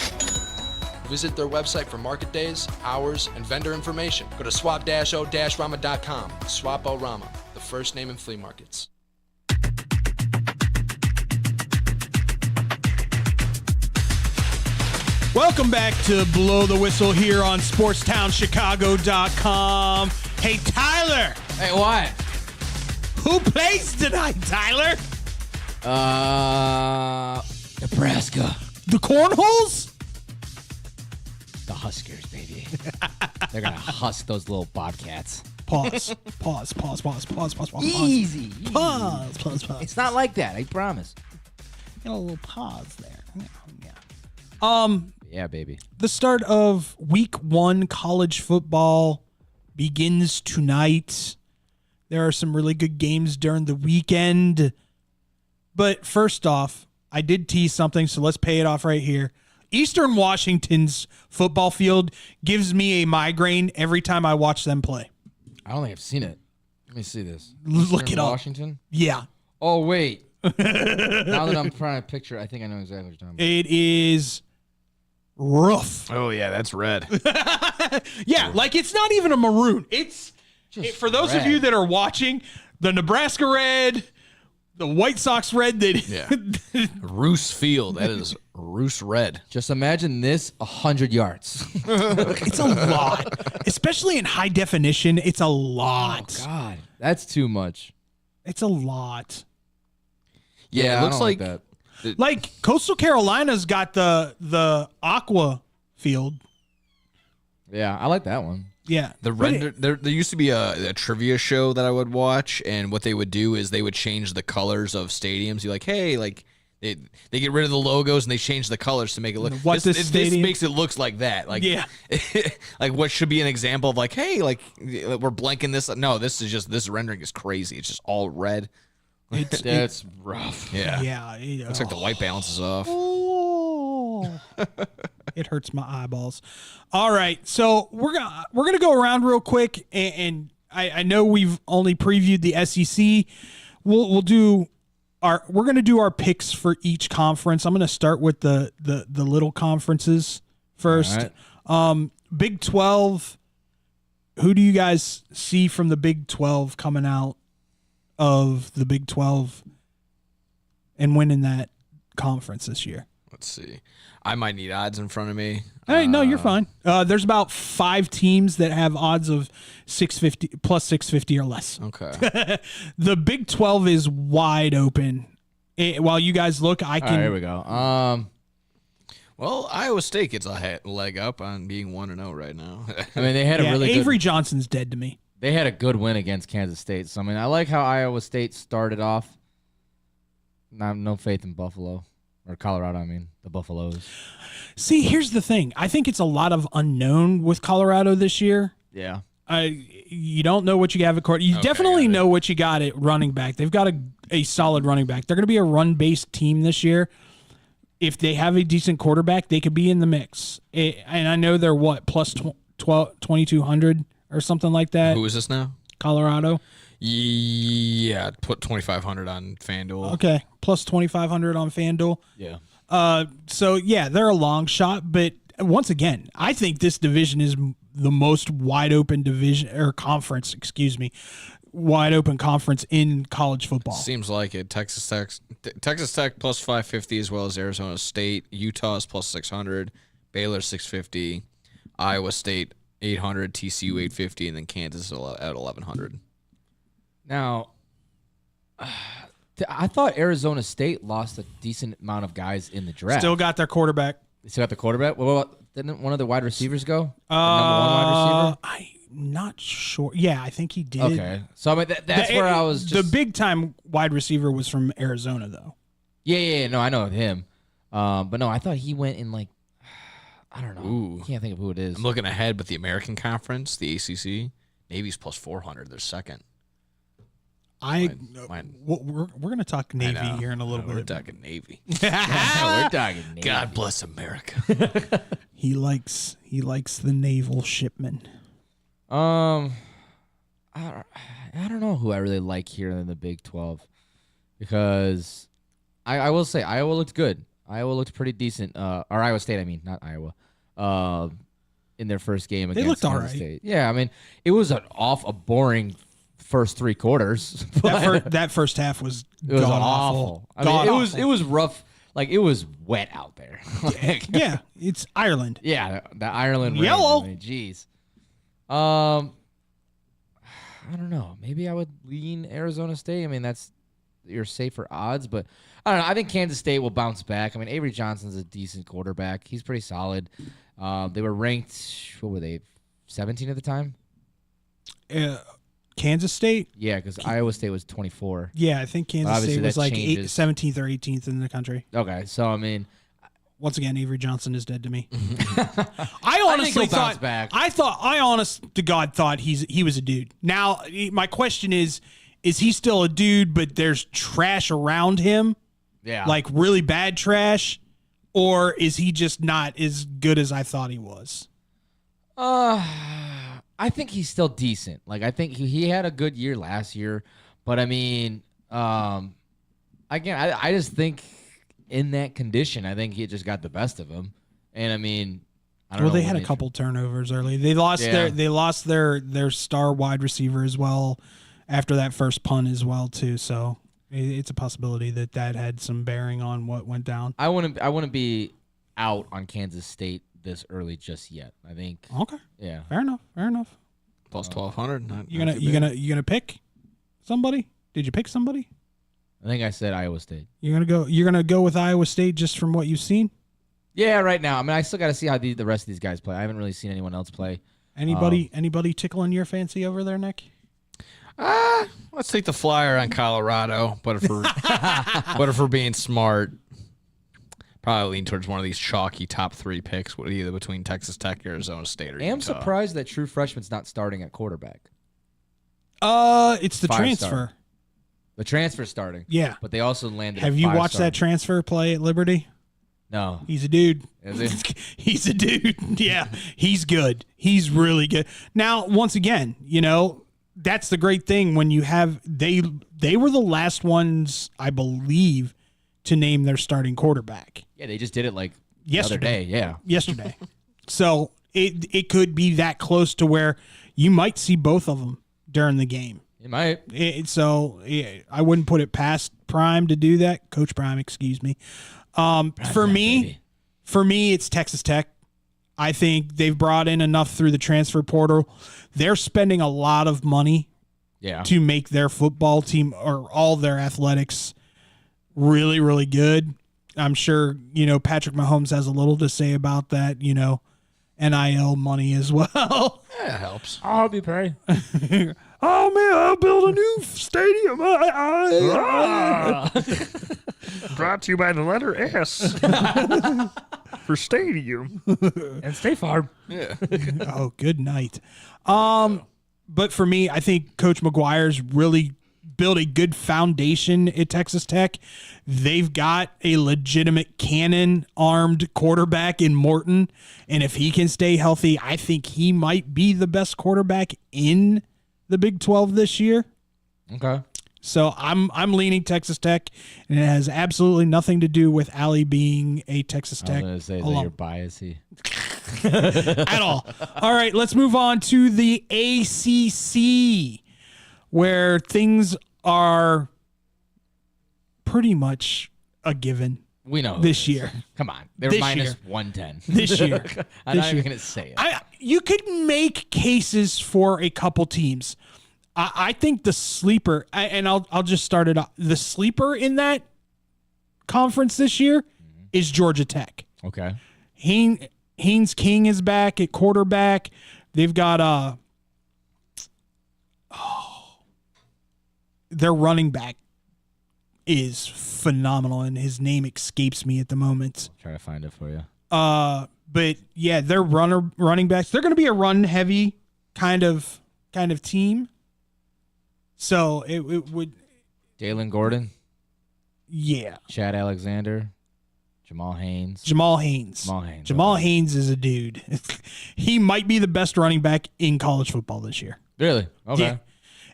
Visit their website for market days, hours, and vendor information. Go to swap-o-rama.com. Swap-O-Rama, the first name in flea markets. Welcome back to Blow the Whistle here on SportsTownChicago.com. Hey, Tyler. Hey, what? Who plays tonight, Tyler? Nebraska. The Cornholes? The Huskers, baby. They're going to husk those little Bobcats. Pause. Easy. Pause. It's not like that, I promise. Get a little pause there. Yeah. Yeah, baby. The start of week 1 college football begins tonight. There are some really good games during the weekend. But first off, I did tease something, so let's pay it off right here. Eastern Washington's football field gives me a migraine every time I watch them play. I don't think I've seen it. Let me see this. Look Eastern it up. Washington? Yeah. Oh, wait. Now that I'm trying to picture, I think I know exactly what you're talking about. It is rough. Oh, yeah, that's red. Yeah, like it's not even a maroon. It's for those of you that are watching, the Nebraska red, the White Sox red. Roos Field. That is Roos red. Just imagine this 100 yards. It's a lot, especially in high definition. It's a lot. Oh, God, that's too much. It's a lot. Yeah, it looks like that. Like Coastal Carolina's got the aqua field. Yeah, I like that one. Yeah. The render there used to be a trivia show that I would watch, and what they would do is they would change the colors of stadiums. You're like, hey, like they get rid of the logos and they change the colors to make it look. This makes it looks like that. Like like what should be an example of like, hey, like we're blanking this. No, this rendering is crazy. It's just all red. That's rough. Yeah. Yeah. Looks like the white balance is off. Oh. It hurts my eyeballs. All right, so we're gonna go around real quick, and I know we've only previewed the SEC. We're gonna do our picks for each conference. I'm gonna start with the little conferences first. Right. Big 12. Who do you guys see from the Big 12 coming out of the Big 12 and winning that conference this year? Let's see. I might need odds in front of me. Hey, no, you're fine. There's about 5 teams that have odds of 650 plus 650 or less. Okay. The Big 12 is wide open. While you guys look, I can. All right, here we go. Well, Iowa State gets a leg up on being 1-0 right now. I mean, they had a really Avery Johnson's dead to me. They had a good win against Kansas State. So I mean, I like how Iowa State started off. No faith in Buffalo or Colorado. I mean, the Buffaloes. See, here's the thing. I think it's a lot of unknown with Colorado this year. Yeah. You don't know what you have at court. You definitely know what you got at running back. They've got a solid running back. They're going to be a run-based team this year. If they have a decent quarterback, they could be in the mix. And I know they're plus 2,200 or something like that. Who is this now? Colorado. Yeah, put 2,500 on FanDuel. Okay, plus 2,500 on FanDuel. Yeah. So yeah, they're a long shot, but once again, I think this division is the most wide open division or conference. Excuse me, wide open conference in college football. Seems like it. Texas Tech plus 550, as well as Arizona State. Utah is plus 600. Baylor 650. Iowa State 800. TCU 850, and then Kansas at 1,100. Now, I thought Arizona State lost a decent amount of guys in the draft. Still got their quarterback. They still got the quarterback? Well, didn't one of the wide receivers go? The number one wide receiver? I'm not sure. Yeah, I think he did. Okay. So, I mean, that's where I was just... The big-time wide receiver was from Arizona, though. Yeah. No, I know him. But no, I thought he went in, like... I don't know. Ooh. I can't think of who it is. I'm looking ahead, but the American Conference, the ACC, Navy's plus 400. They're second. We're going to talk Navy here in a little bit. We're talking Navy. We're talking Navy. God bless America. He likes the naval shipmen. I don't know who I really like here in the Big 12 because I will say Iowa looked good. Iowa looked pretty decent. Or Iowa State, I mean, not Iowa. In their first game against looked all Kansas right. State. Yeah, I mean, it was a boring first three quarters. That first half was awful. I mean, it was rough. Like, it was wet out there. Yeah, it's Ireland. Yeah, the Ireland rain. Yellow. I mean, jeez. I don't know. Maybe I would lean Arizona State. I mean, that's your safer odds, but I don't know. I think Kansas State will bounce back. I mean, Avery Johnson's a decent quarterback. He's pretty solid. They were ranked, what were they, 17 at the time? Kansas State? Yeah, because Iowa State was 24. Yeah, I think Kansas State was like 17th or 18th in the country. Okay, so I mean, once again, Avery Johnson is dead to me. I honestly thought, I honest to God thought he was a dude. Now, my question is he still a dude, but there's trash around him? Yeah. Like really bad trash? Or is he just not as good as I thought he was? I think he's still decent. Like, I think he had a good year last year, but I mean, again, I just think in that condition, I think he just got the best of him. And I mean, I don't know. Well, they had a couple turnovers early. They lost their star wide receiver as well after that first punt as well too. So it's a possibility that had some bearing on what went down. I wouldn't be out on Kansas State this early just yet. I think. Okay. Yeah. Fair enough. Plus 1,200. You gonna pick somebody? Did you pick somebody? I think I said Iowa State. You're gonna go with Iowa State just from what you've seen? Yeah, right now. I mean, I still got to see how the rest of these guys play. I haven't really seen anyone else play. Anybody tickling your fancy over there, Nick? Let's take the flyer on Colorado, but if we're being smart, probably lean towards one of these chalky top three picks, either between Texas Tech, Arizona State, or Utah. I am surprised that true freshman's not starting at quarterback. It's the 5-star. transfer. The transfer starting. Yeah. But they also landed. Have you watched that transfer play at Liberty? No. He's a dude. Is he? He's a dude. Yeah. He's good. He's really good. Now, once again, that's the great thing when you have they were the last ones, I believe, to name their starting quarterback. Yeah, they just did it like yesterday. The other day. Yeah. Yesterday. So it could be that close to where you might see both of them during the game. It might. I wouldn't put it past Prime to do that. Coach Prime, excuse me. For me, it's Texas Tech. I think they've brought in enough through the transfer portal. They're spending a lot of money to make their football team or all their athletics really, really good. I'm sure, Patrick Mahomes has a little to say about that, NIL money as well. Yeah, it helps. I'll be paid. Oh man, I'll build a new stadium. Brought to you by the letter S for stadium and State Farm. Yeah. Oh, good night. But for me, I think Coach McGuire's really built a good foundation at Texas Tech. They've got a legitimate cannon-armed quarterback in Morton, and if he can stay healthy, I think he might be the best quarterback in the Big 12 this year. Okay. So I'm leaning Texas Tech, and it has absolutely nothing to do with Allie being a Texas Tech I was going to say that alum. you're biasy. At all. All right, let's move on to the ACC, where things are pretty much a given. We know this year. Come on, they're This minus year. 110 This year. I'm This not even year. going to say it. You could make cases for a couple teams. I think the sleeper, and I'll just start it off. The sleeper in that conference this year is Georgia Tech. Okay. Haynes King is back at quarterback. They've got their running back is phenomenal, and his name escapes me at the moment. I'll try to find it for you. But yeah, their running backs. They're going to be a run heavy kind of team. So it would. Jalen Gordon. Yeah. Chad Alexander. Jamal Haynes. Jamal Haynes is a dude. He might be the best running back in college football this year. Really? Okay. Yeah.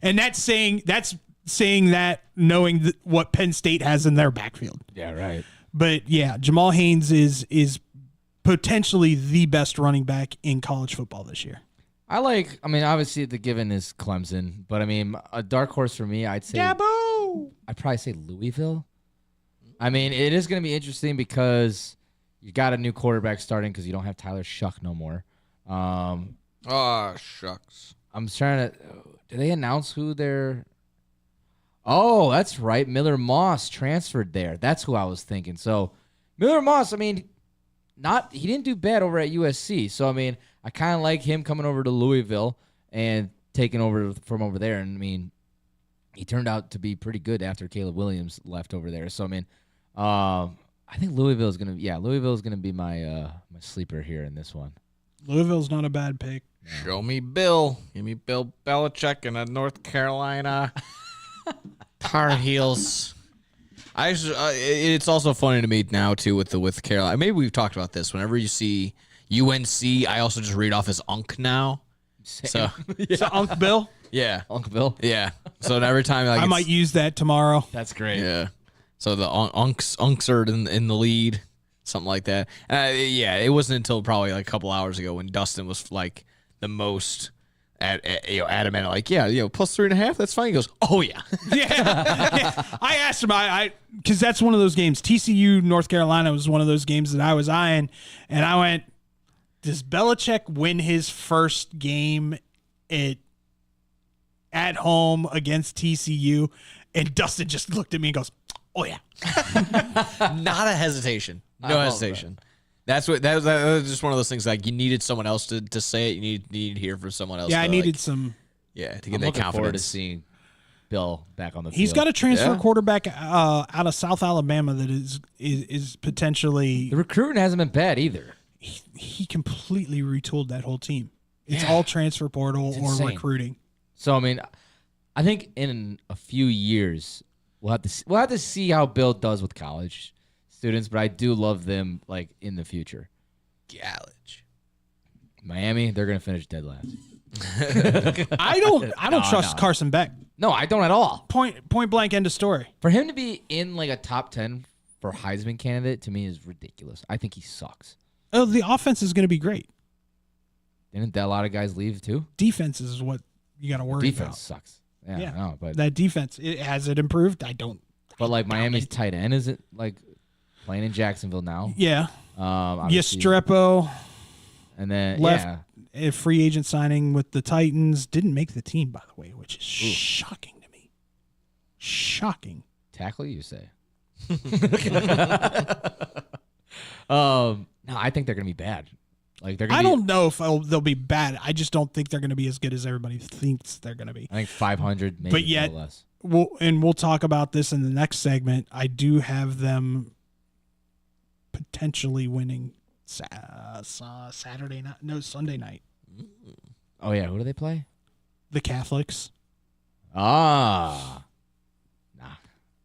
And that's saying that knowing what Penn State has in their backfield. Yeah, right. But yeah, Jamal Haynes is potentially the best running back in college football this year. Obviously the given is Clemson, but a dark horse for me, I'd say Dabo! I'd probably say Louisville. It is going to be interesting because you got a new quarterback starting because you don't have Tyler Shuck no more. Shucks. I'm trying to. Did they announce who they're? Oh, that's right. Miller Moss transferred there. That's who I was thinking. So Miller Moss, he didn't do bad over at USC. So I kind of like him coming over to Louisville and taking over from over there. And he turned out to be pretty good after Caleb Williams left over there. So I think Louisville is gonna be my my sleeper here in this one. Louisville's not a bad pick. Show me Bill. Give me Bill Belichick and a North Carolina Tar Heels. It's also funny to me now too with Carolina. Maybe we've talked about this. Whenever you see UNC, I also just read off as Unk now. So, So Unc Bill? yeah, Uncle Bill. yeah. So every time I might use that tomorrow. That's great. Yeah. So the Unks are in the lead, something like that. It wasn't until probably like a couple hours ago when Dustin was like the most adamant, like, plus 3.5, that's fine. He goes, oh yeah. Yeah. I asked him, because that's one of those games. TCU North Carolina was one of those games that I was eyeing, and I went, does Belichick win his first game at home against TCU? And Dustin just looked at me and goes, oh yeah. Not a hesitation. No hesitation. That was just one of those things, like, you needed someone else to say it. You needed to hear from someone else. Yeah, I needed like, some. Yeah, to get I'm that looking forward to confidence. seeing Bill back on the field. He's got a transfer quarterback out of South Alabama that is potentially. The recruiting hasn't been bad either. He completely retooled that whole team. It's all transfer portal or insane. recruiting. So I think in a few years we'll have to see how Bill does with college students, but I do love them like in the future. College. Miami, they're gonna finish dead last. I don't trust Carson Beck. No, I don't at all. Point blank, end of story. For him to be in like a top 10 for Heisman candidate to me is ridiculous. I think he sucks. Oh, the offense is going to be great. Didn't that a lot of guys leave too? Defense is what you got to worry about. Defense sucks. Yeah, I know, but that defense, has it improved? I don't. But like Miami's tight end isn't like playing in Jacksonville now. Yeah. Obviously- Yestrepo. And then left a free agent signing with the Titans. Didn't make the team, by the way, which is shocking to me. Shocking. Tackle, you say? No, I think they're gonna be bad. Like they're. Gonna I don't know if they'll be bad. I just don't think they're going to be as good as everybody thinks they're going to be. I think 500, maybe but yet, less. We'll talk about this in the next segment. I do have them potentially winning Saturday night. No, Sunday night. Oh yeah, who do they play? The Catholics. Ah.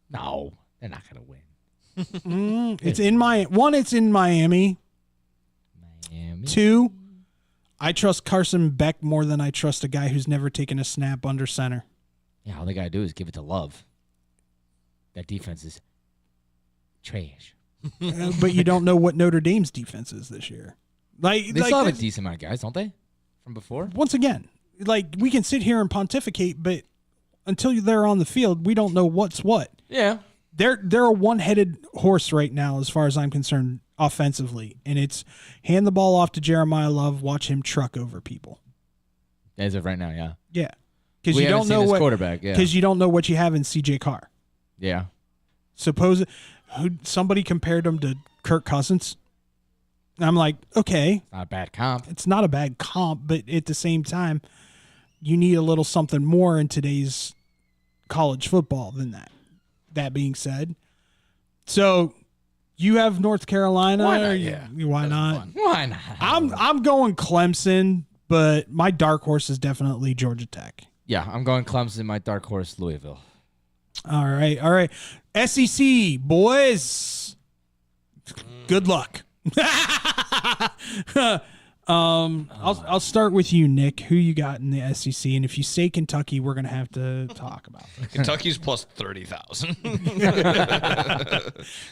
No, they're not going to win. It's in it's in Miami. Miami. 2, I trust Carson Beck more than I trust a guy who's never taken a snap under center. Yeah, all they got to do is give it to Love. That defense is trash. But you don't know what Notre Dame's defense is this year. They still have a decent amount of guys, don't they? From before? Once again, like we can sit here and pontificate, but until they're on the field, we don't know what's what. Yeah. They're a one-headed horse right now as far as I'm concerned offensively, and it's hand the ball off to Jeremiah Love, watch him truck over people. As of right now, yeah. Yeah. Because We you haven't don't know seen his what quarterback, yeah. Because you don't know what you have in CJ Carr. Yeah. Suppose somebody compared him to Kirk Cousins. And I'm like, okay. Not a bad comp. It's not a bad comp, but at the same time, you need a little something more in today's college football than that. That being said, so you have North Carolina. Why not? Yeah. Why not? Why not? I'm going Clemson, but my dark horse is definitely Georgia Tech. Yeah, I'm going Clemson. My dark horse, Louisville. All right. SEC boys, good luck. I'll start with you, Nick. Who you got in the SEC? And if you say Kentucky, we're gonna have to talk about it. Kentucky's plus 30,000.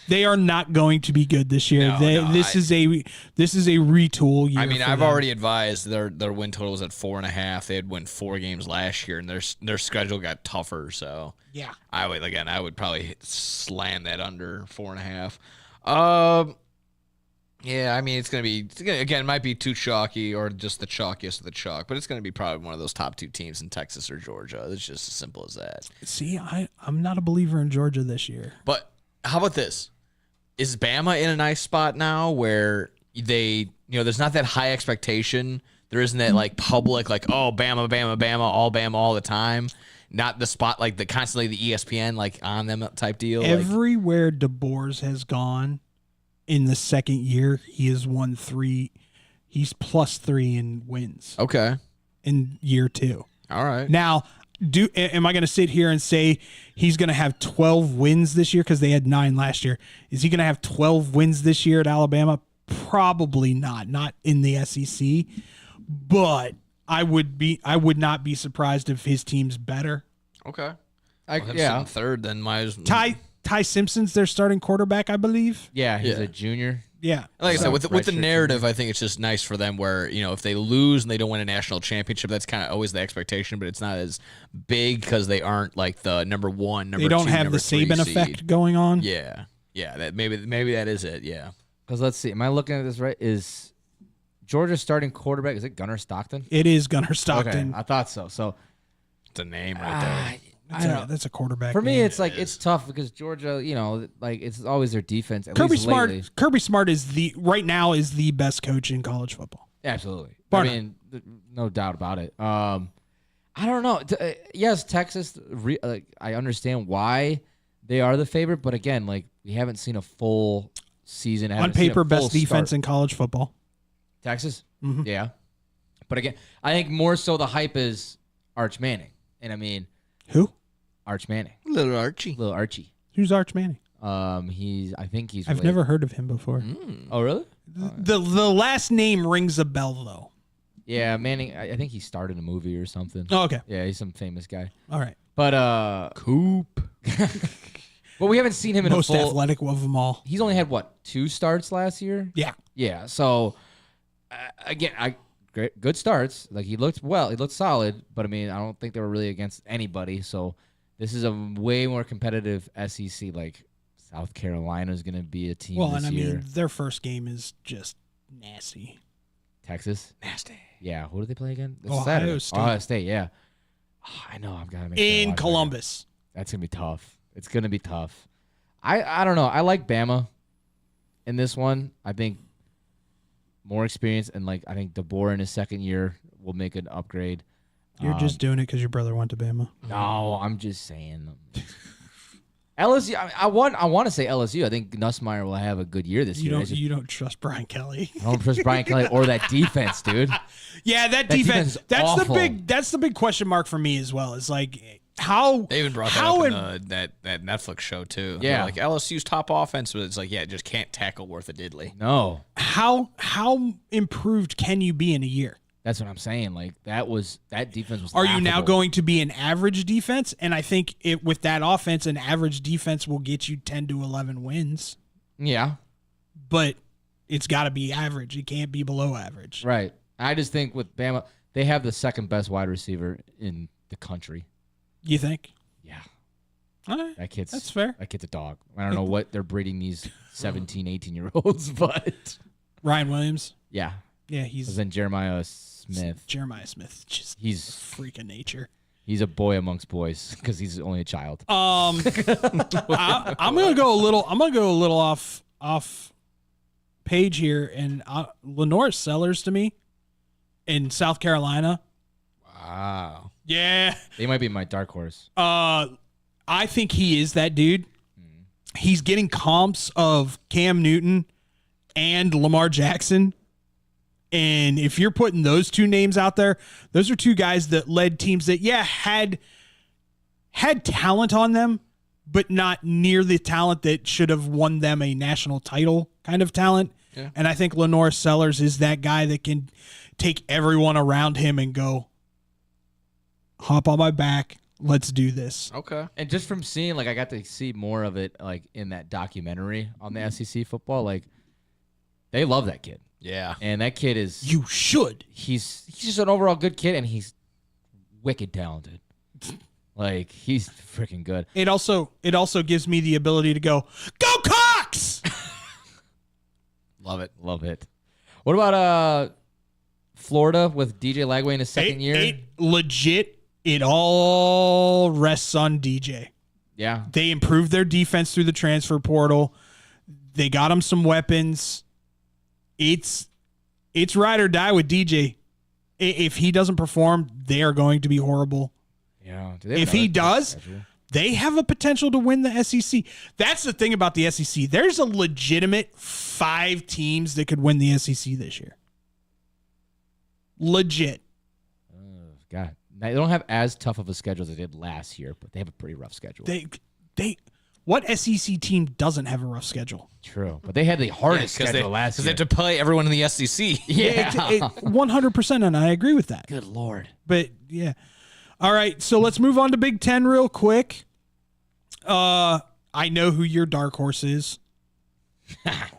They are not going to be good this year. This is a retool year. I mean, for I've them. already advised their win total was at 4.5. They had won 4 games last year, and their schedule got tougher. So yeah, I would probably slam that under 4.5. Yeah, I mean, it might be too chalky or just the chalkiest of the chalk, but it's going to be probably one of those top 2 teams in Texas or Georgia. It's just as simple as that. See, I'm not a believer in Georgia this year. But how about this? Is Bama in a nice spot now where there's not that high expectation? There isn't that like public, like, oh, Bama, all the time. Not the spot like constantly the ESPN like on them type deal. Everywhere DeBoers has gone in the second year, he has won 3. He's plus 3 in wins. Okay. In year 2. All right. Now, am I going to sit here and say he's going to have 12 wins this year because they had 9 last year? Is he going to have 12 wins this year at Alabama? Probably not. Not in the SEC. But I would not be surprised if his team's better. Okay. Yeah. Third, then Ty Simpson's their starting quarterback, I believe. Yeah, he's a junior. Yeah. Like I said, with the narrative, I think it's just nice for them where, if they lose and they don't win a national championship, that's kind of always the expectation, but it's not as big because they aren't like the number 1, number 2, They don't have the Saban effect going on. Yeah. Yeah, that maybe that is it, yeah. Because let's see, am I looking at this right? Is Georgia's starting quarterback, is it Gunnar Stockton? It is Gunnar Stockton. Okay, I thought so. So it's a name right there. That's a quarterback. For me, name. it's like it's tough because Georgia, like it's always their defense. Kirby Smart is right now the best coach in college football. Absolutely. Bar I mean, no doubt about it. I don't know. Yes, Texas. I understand why they are the favorite, but again, like we haven't seen a full season. On paper, best defense in college football. Texas. Mhm. Yeah. But again, I think more so the hype is Arch Manning, and I mean, who? Arch Manning. Little Archie. Who's Arch Manning? I think he's. I've never heard of him before. Oh, really? The last name rings a bell though. Yeah, Manning. I think he starred in a movie or something. Oh, okay. Yeah, he's some famous guy. All right. But Coop. But we haven't seen him in Most a full. athletic of them all. He's only had what 2 starts last year. Yeah. Yeah. So again, good starts. Like he looked well. He looked solid. But I mean, I don't think they were really against anybody. So this is a way more competitive SEC. Like South Carolina is going to be a team this year. Mean, their first game is just nasty. Texas, nasty. Yeah. Who do they play again? This Ohio Saturday. State. Ohio State. Yeah. Oh, I know. I've got to make sure I In watch Columbus. That's gonna be tough. It's gonna be tough. I don't know. I like Bama in this one. I think more experience, and like I think DeBoer in his second year will make an upgrade. You're just doing it because your brother went to Bama. No, I'm just saying. LSU. I want to say LSU. I think Nussmeier will have a good year this year. You don't trust Brian Kelly. I don't trust Brian Kelly or that defense, dude. Yeah, that defense. is That's awful. That's the big question mark for me as well. Is like how They even brought that up in that Netflix show too. Yeah. They're like LSU's top offense, but it's like it just can't tackle worth a diddly. No. How improved can you be in a year? That's what I'm saying. Like that defense was. Are you now laughable. going to be an average defense? And I think with that offense, an average defense will get you 10 to 11 wins. Yeah. But it's got to be average. It can't be below average. Right. I just think with Bama, they have the second best wide receiver in the country. You think? Yeah. All right. That's fair. That kid's a dog. I don't know what they're breeding these 17, 18-year-olds, but Ryan Williams. yeah. Yeah, he's then Jeremiah Smith. Just he's a freak of nature. He's a boy amongst boys because he's only a child. I'm gonna go a little off page here, and Lenore Sellers to me in South Carolina. Wow. Yeah. They might be my dark horse. I think he is that dude. He's getting comps of Cam Newton and Lamar Jackson. And if you're putting those two names out there, those are two guys that led teams that, had talent on them, but not near the talent that should have won them a national title kind of talent. Yeah. And I think Lenore Sellers is that guy that can take everyone around him and go, hop on my back, let's do this. Okay. And just from seeing, like, I got to see more of it, like, in that documentary on the SEC football. Like, they love that kid. Yeah. And that kid is... You should. He's just an overall good kid, and he's wicked talented. Like, he's freaking good. It also gives me the ability to go Cox! Love it. Love it. What about Florida with DJ Lagway in his second year? It all rests on DJ. Yeah. They improved their defense through the transfer portal. They got him some weapons. It's ride or die with DJ. If he doesn't perform, they are going to be horrible. Yeah. If he does, they have a potential to win the SEC. That's the thing about the SEC. There's a legitimate 5 teams that could win the SEC this year. Legit. God. They don't have as tough of a schedule as they did last year, but they have a pretty rough schedule. What SEC team doesn't have a rough schedule? True, but they had the hardest schedule last year. Because they had to play everyone in the SEC. Yeah. 100%, and I agree with that. Good Lord. But, yeah. All right, so let's move on to Big Ten real quick. I know who your dark horse is. I'm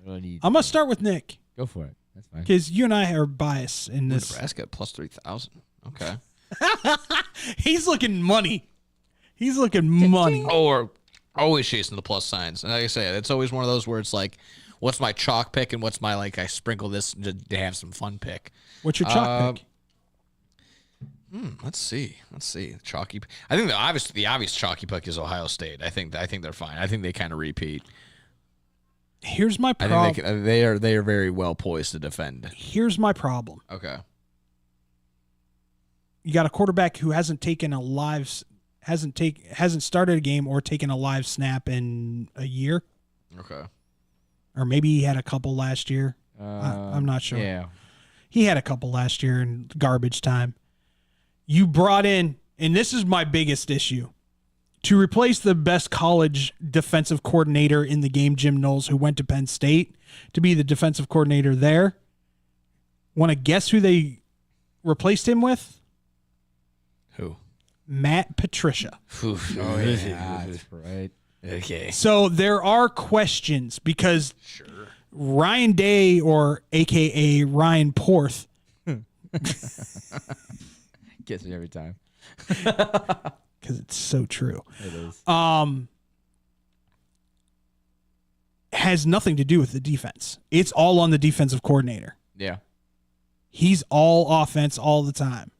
going to start with Nick. Go for it. That's fine. Because you and I are biased in this. Nebraska plus 3,000. Okay. He's looking money. He's looking money. Or always chasing the plus signs. And like I say, it's always one of those where it's like, what's my chalk pick and what's my, like, I sprinkle this to have some fun pick. What's your chalk pick? Let's see. Chalky. I think the obvious chalky pick is Ohio State. I think they're fine. I think they kind of repeat. Here's my problem. I think they are very well poised to defend. Here's my problem. Okay. You got a quarterback who hasn't started a game or taken a live snap in a year. Okay. Or maybe he had a couple last year. I'm not sure. Yeah. He had a couple last year in garbage time. You brought in, and this is my biggest issue, to replace the best college defensive coordinator in the game, Jim Knowles, who went to Penn State to be the defensive coordinator there. Want to guess who they replaced him with? Who? Matt Patricia. Oh, yeah, that's right. Okay. So there are questions because Ryan Day, or a.k.a. Ryan Porth, gets me every time. because it's so true. It is. Has nothing to do with the defense. It's all on the defensive coordinator. Yeah. He's all offense all the time.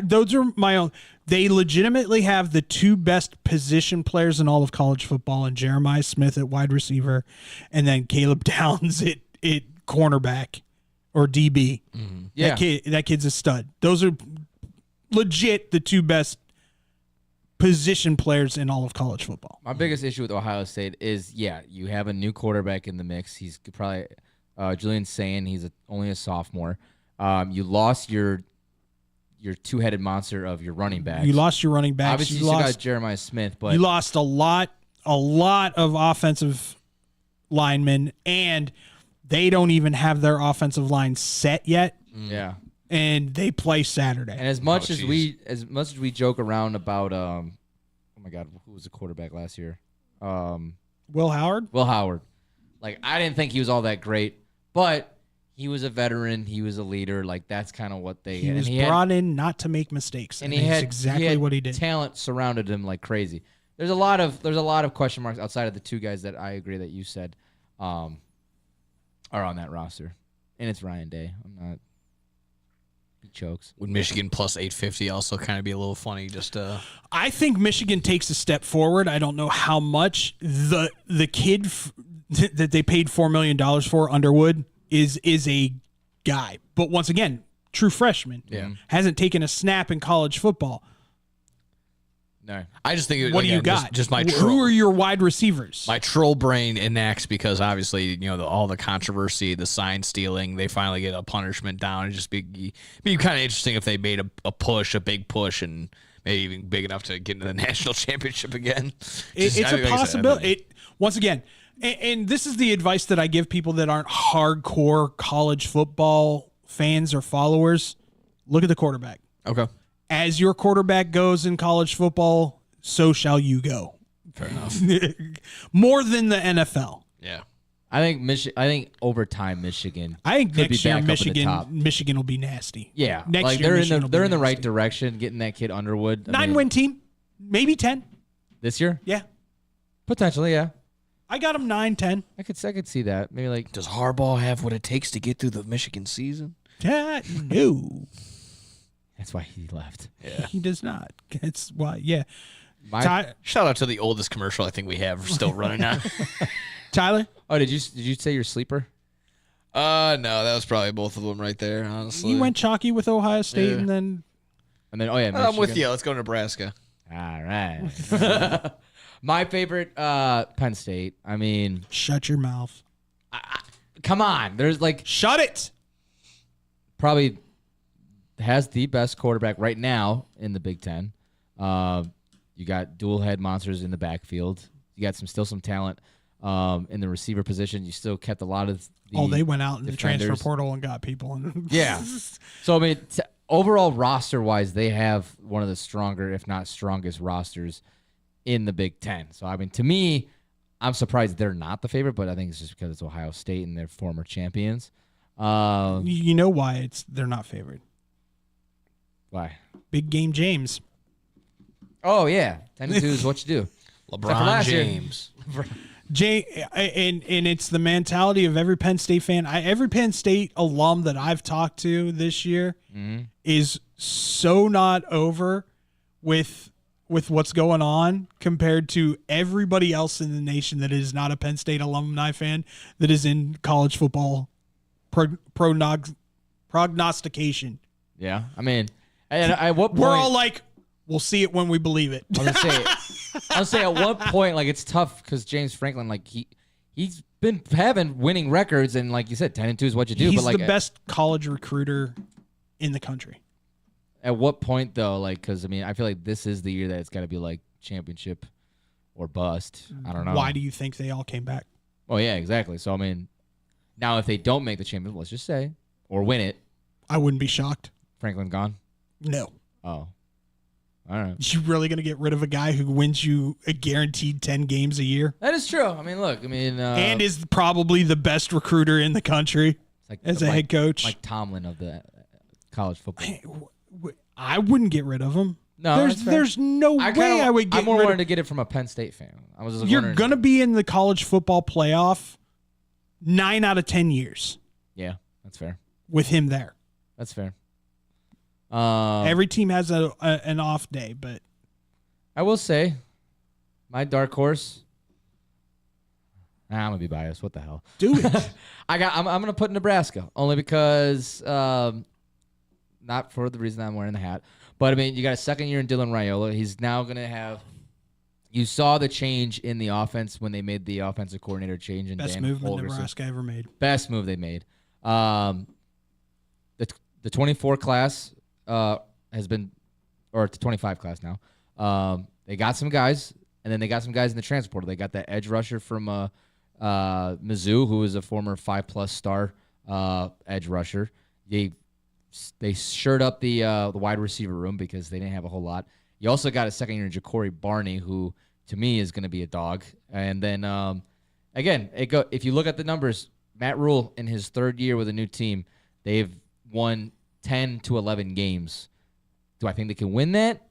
Those are my own. They legitimately have the two best position players in all of college football, and Jeremiah Smith at wide receiver, and then Caleb Downs at cornerback or DB. Mm-hmm. Yeah, that kid's a stud. Those are legit the two best position players in all of college football. My biggest issue with Ohio State is, you have a new quarterback in the mix. He's probably Julian's saying he's only a sophomore. You lost your two-headed monster of your running backs. You lost your running backs. Obviously, you still got Jeremiah Smith, but you lost a lot of offensive linemen, and they don't even have their offensive line set yet. Yeah. And they play Saturday. And as much as we joke around about oh my God, who was the quarterback last year? Will Howard? Will Howard. Like, I didn't think he was all that great, but he was a veteran, he was a leader. Like, that's kind of what they He was brought in not to make mistakes. And that's exactly what he did. Talent surrounded him like crazy. There's a lot of question marks outside of the two guys that I agree that you said are on that roster. And it's Ryan Day. He chokes. Would Michigan plus 850 also kind of be a little funny? I think Michigan takes a step forward. I don't know how much. The kid that they paid $4 million for, Underwood, is a guy. But once again, true freshman. Yeah. Hasn't taken a snap in college football. No. I just think what do you got? Just my Who are your wide receivers? My troll brain enacts because obviously, all the controversy, the sign stealing, they finally get a punishment down. It'd just be kind of interesting if they made a big push, and maybe even big enough to get into the national championship again. It's a possibility. Once again, and this is the advice that I give people that aren't hardcore college football fans or followers. Look at the quarterback. Okay. As your quarterback goes in college football, so shall you go. Fair enough. More than the NFL. Yeah. I think over time Michigan. I think could next be year back Michigan will be nasty. Yeah, next year they're in the right direction, getting that kid Underwood. 9-win team, maybe 10 this year. Yeah, potentially. Yeah, I got them 9-10. I could see that. Maybe like. Does Harbaugh have what it takes to get through the Michigan season? No. That's why he left. Yeah, he does not. That's why. Yeah. Shout out to the oldest commercial I think we have still running now. Tyler. Oh, did you say your sleeper? No, that was probably both of them right there. Honestly, You went chalky with Ohio State, and then Michigan. I'm with you. Let's go Nebraska. All right. My favorite, Penn State. I mean, shut your mouth. Come on. There's shut it. Probably has the best quarterback right now in the Big Ten. You got dual head monsters in the backfield. You got some talent in the receiver position. You still kept a lot of they went out in defenders. the transfer portal and got people. Yeah. So, I mean, overall roster-wise, they have one of the stronger, if not strongest, rosters in the Big Ten. So, I mean, to me, I'm surprised they're not the favorite, but I think it's just because it's Ohio State and they're former champions. You know why they're not favored? Why? Big game James. Oh, yeah. 10-2 is what you do. LeBron James. And it's the mentality of every Penn State fan. Every Penn State alum that I've talked to this year is so not over with what's going on compared to everybody else in the nation that is not a Penn State alumni fan that is in college football prognostication. Yeah. I mean, at what point? We're all like, we'll see it when we believe it. I'll say at what point, it's tough because James Franklin, he's been having winning records, and like you said, 10-2 is what you do. He's but the best college recruiter in the country. At what point, though? Because I mean, I feel like this is the year that it's got to be championship or bust. I don't know. Why do you think they all came back? Oh yeah, exactly. So I mean, now if they don't make the championship, let's just say, or win it, I wouldn't be shocked. Franklin gone? No. Oh. All right. You really going to get rid of a guy who wins you a guaranteed 10 games a year? That is true. I mean, look. I mean, and is probably the best recruiter in the country as a head coach. Like Tomlin of the college football. I wouldn't get rid of him. No, there's no way I would get I more rid wanted to get it from a Penn State fan. I was just You're going to be in the college football playoff 9 out of 10 years. Yeah, that's fair. With him there. That's fair. Every team has an off day, but I will say, my dark horse. I'm gonna be biased. What the hell? Do it. I'm gonna put Nebraska only because not for the reason I'm wearing the hat, but I mean you got a second year in Dylan Raiola. He's now gonna have. You saw the change in the offense when they made the offensive coordinator change. In best Dan movement Holgorsen. Nebraska ever made. Best move they made. The 24 class has been, or it's 25 class now. They got some guys, and then they got some guys in the transfer portal. They got that edge rusher from Mizzou, who is a former 5+ star edge rusher. They shored up the wide receiver room because they didn't have a whole lot. You also got a second year in Ja'Cory Barney, who to me is going to be a dog. And then again, if you look at the numbers, Matt Rule in his third year with a new team, they've won 10 to 11 games. Do I think they can win that?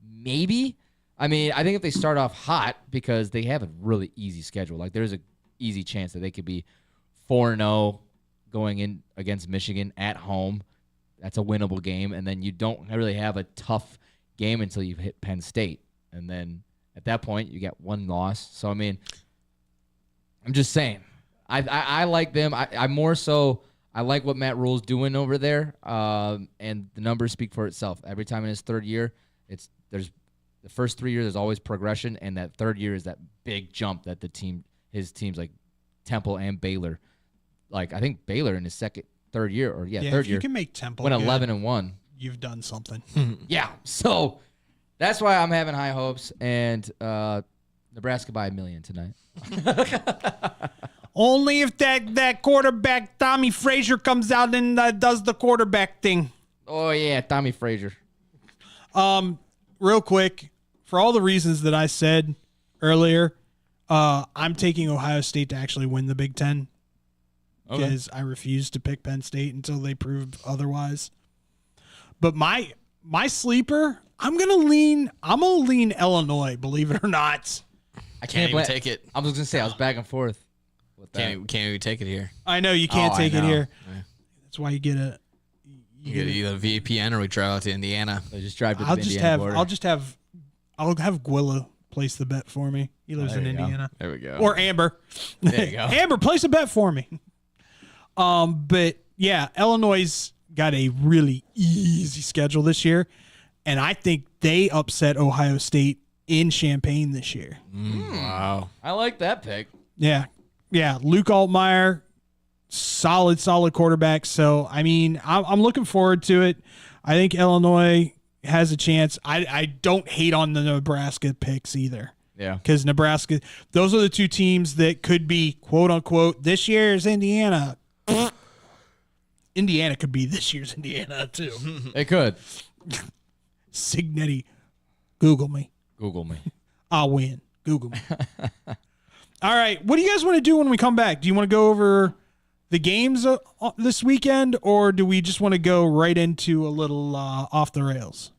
Maybe. I mean, I think if they start off hot, because they have a really easy schedule. Like there's an easy chance that they could be 4-0 going in against Michigan at home. That's a winnable game. And then you don't really have a tough game until you hit Penn State. And then at that point, you get one loss. So, I mean, I'm just saying. I like them. I more so, I like what Matt Rule's doing over there. And the numbers speak for itself. Every time in his third year, there's the first 3 years, there's always progression. And that third year is that big jump that his teams like Temple and Baylor. Like, I think Baylor in his third year, third if year. You can make Temple went good, 11-1. You've done something. Yeah. So that's why I'm having high hopes. And Nebraska by 1 million tonight. Only if that quarterback, Tommy Frazier, comes out and does the quarterback thing. Oh, yeah, Tommy Frazier. Real quick, for all the reasons that I said earlier, I'm taking Ohio State to actually win the Big Ten because I refuse to pick Penn State until they prove otherwise. But my sleeper, I'm gonna lean Illinois, believe it or not. I can't even take it. I was gonna say I was back and forth. Can't even take it here. I know you can't take it here. Yeah. That's why you get a. You get either VPN or we drive out to Indiana. They just drive to the Indiana border. I'll have Gwilla place the bet for me. He lives in Indiana. There we go. Or Amber. There you go. Amber, place a bet for me. But yeah, Illinois got a really easy schedule this year, and I think they upset Ohio State in Champaign this year. Wow. I like that pick. Yeah. Luke Altmaier, solid quarterback. So, I mean, I'm looking forward to it. I think Illinois has a chance. I don't hate on the Nebraska picks either. Yeah. Because Nebraska, those are the two teams that could be, quote unquote, this year's Indiana. Indiana could be this year's Indiana, too. It could. Signetti, Google me. I'll win. Google me. All right. What do you guys want to do when we come back? Do you want to go over the games this weekend, or do we just want to go right into a little off the rails?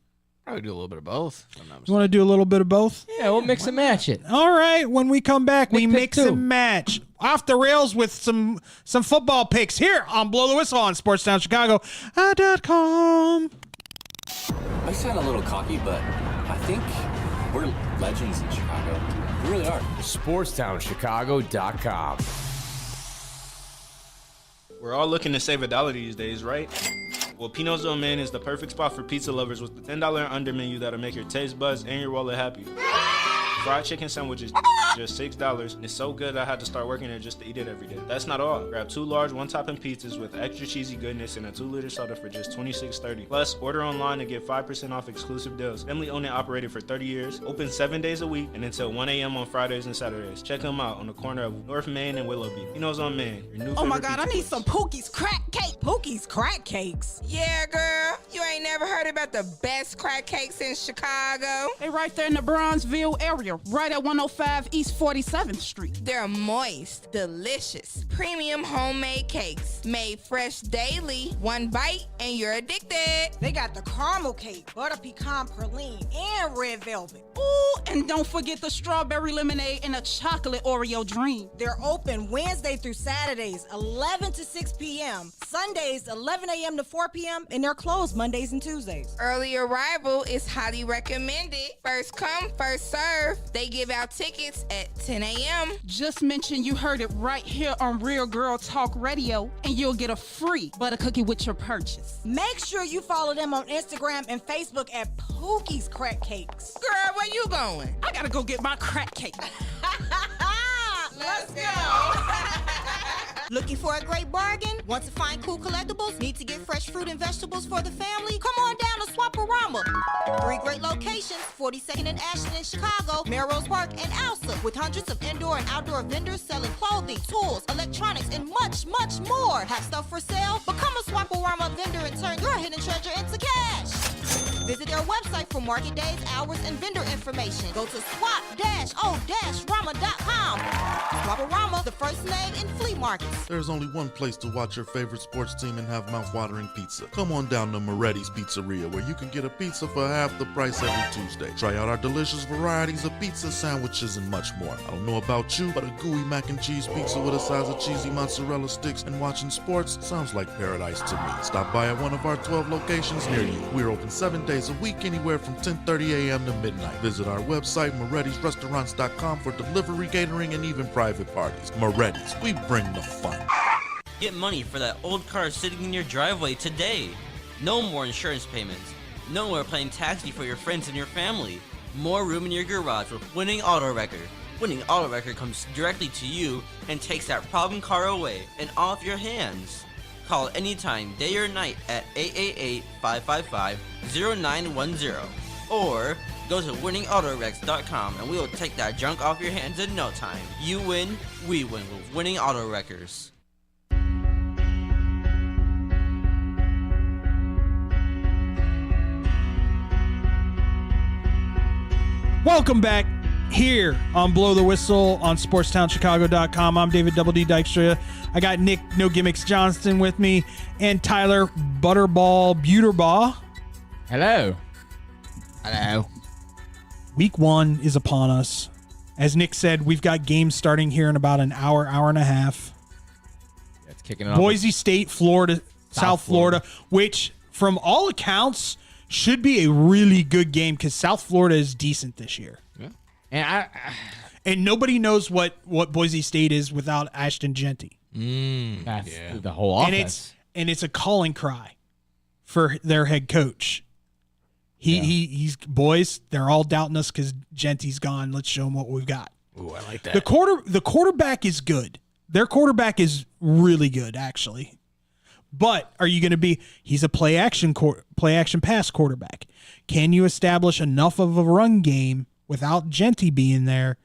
Probably do a little bit of both. You want to do a little bit of both? Yeah, we'll mix and match it. All right. When we come back, we mix two. and match. Off the rails with some football picks here on Blow the Whistle on SportsTownChicago.com. I sound a little cocky, but I think we're legends in Chicago. We really are. SportsTownChicago.com. We're all looking to save $1 these days, right? Well, Pino's Old Man is the perfect spot for pizza lovers with the $10 and under menu that'll make your taste buds and your wallet happy. Fried chicken sandwiches, just $6, and it's so good I had to start working there just to eat it every day. That's not all. Grab 2 large one-topping pizzas with extra cheesy goodness and a 2-liter soda for just $26.30. Plus, order online to get 5% off exclusive deals. Family owned and operated for 30 years, open 7 days a week, and until 1 a.m. on Fridays and Saturdays. Check them out on the corner of North Main and Willoughby. Pino's on Main, your new Oh my favorite God, I pizza need some Pookie's crack cake. Pookie's crack cakes. Yeah, girl. You ain't never heard about the best crack cakes in Chicago? They right there in the Bronzeville area, right at 105 East 47th Street. They're moist, delicious, premium homemade cakes made fresh daily. One bite and you're addicted. They got the caramel cake, butter pecan praline, and red velvet. Ooh, and don't forget the strawberry lemonade and a chocolate Oreo dream. They're open Wednesday through Saturdays, 11 to 6 p.m. Sundays, 11 a.m. to 4 p.m. And they're closed Mondays and Tuesdays. Early arrival is highly recommended. First come, first serve. They give out tickets at 10 a.m. Just mention you heard it right here on Real Girl Talk Radio, and you'll get a free butter cookie with your purchase. Make sure you follow them on Instagram and Facebook at Pookie's Crack Cakes. Girl, where you going? I gotta go get my crack cake. Let's go. Looking for a great bargain? Want to find cool collectibles? Need to get fresh fruit and vegetables for the family? Come on down to Swaparama. 3 great locations, 42nd and Ashland in Chicago, Melrose Park, and Alsa, with hundreds of indoor and outdoor vendors selling clothing, tools, electronics, and much, much more. Have stuff for sale? Become a Swaparama vendor and turn your hidden treasure into cash. Visit their website for market days, hours, and vendor information. Go to swap-o-rama.com. Swaparama, the first name in flea markets. There's only one place to watch your favorite sports team and have mouth-watering pizza. Come on down to Moretti's Pizzeria, where you can get a pizza for half the price every Tuesday. Try out our delicious varieties of pizza, sandwiches, and much more. I don't know about you, but a gooey mac and cheese pizza with a size of cheesy mozzarella sticks and watching sports sounds like paradise to me. Stop by at one of our 12 locations near you. We're open 7 days a week, anywhere from 10:30 a.m. to midnight. Visit our website, morettisrestaurants.com, for delivery, catering, and even private parties. Moretti's, we bring the fun. Get money for that old car sitting in your driveway today. No more insurance payments. No more playing taxi for your friends and your family. More room in your garage with Winning Auto Wrecker. Winning Auto Wrecker comes directly to you and takes that problem car away and off your hands. Call anytime, day or night, at 888-555-0910. Or go to winningautorex.com and we will take that junk off your hands in no time. You win, we win with Winning Auto Wreckers. Welcome back here on Blow the Whistle on SportsTownChicago.com. I'm David Double D Dykstra. I got Nick No Gimmicks Johnston with me and Tyler Butterball Buterbaugh. Hello. Hello. Week 1 is upon us. As Nick said, we've got games starting here in about an hour, hour and a half. It's kicking it off. Boise State, Florida, South Florida, which from all accounts should be a really good game because South Florida is decent this year. Yeah. And nobody knows what Boise State is without Ashton Genty. That's the whole offense. And it's a calling cry for their head coach. He's boys, they're all doubting us because Genty's gone. Let's show them what we've got. Ooh, I like that. The quarterback is good. Their quarterback is really good, actually. But are you going to be? He's a play action pass quarterback. Can you establish enough of a run game without Genty being there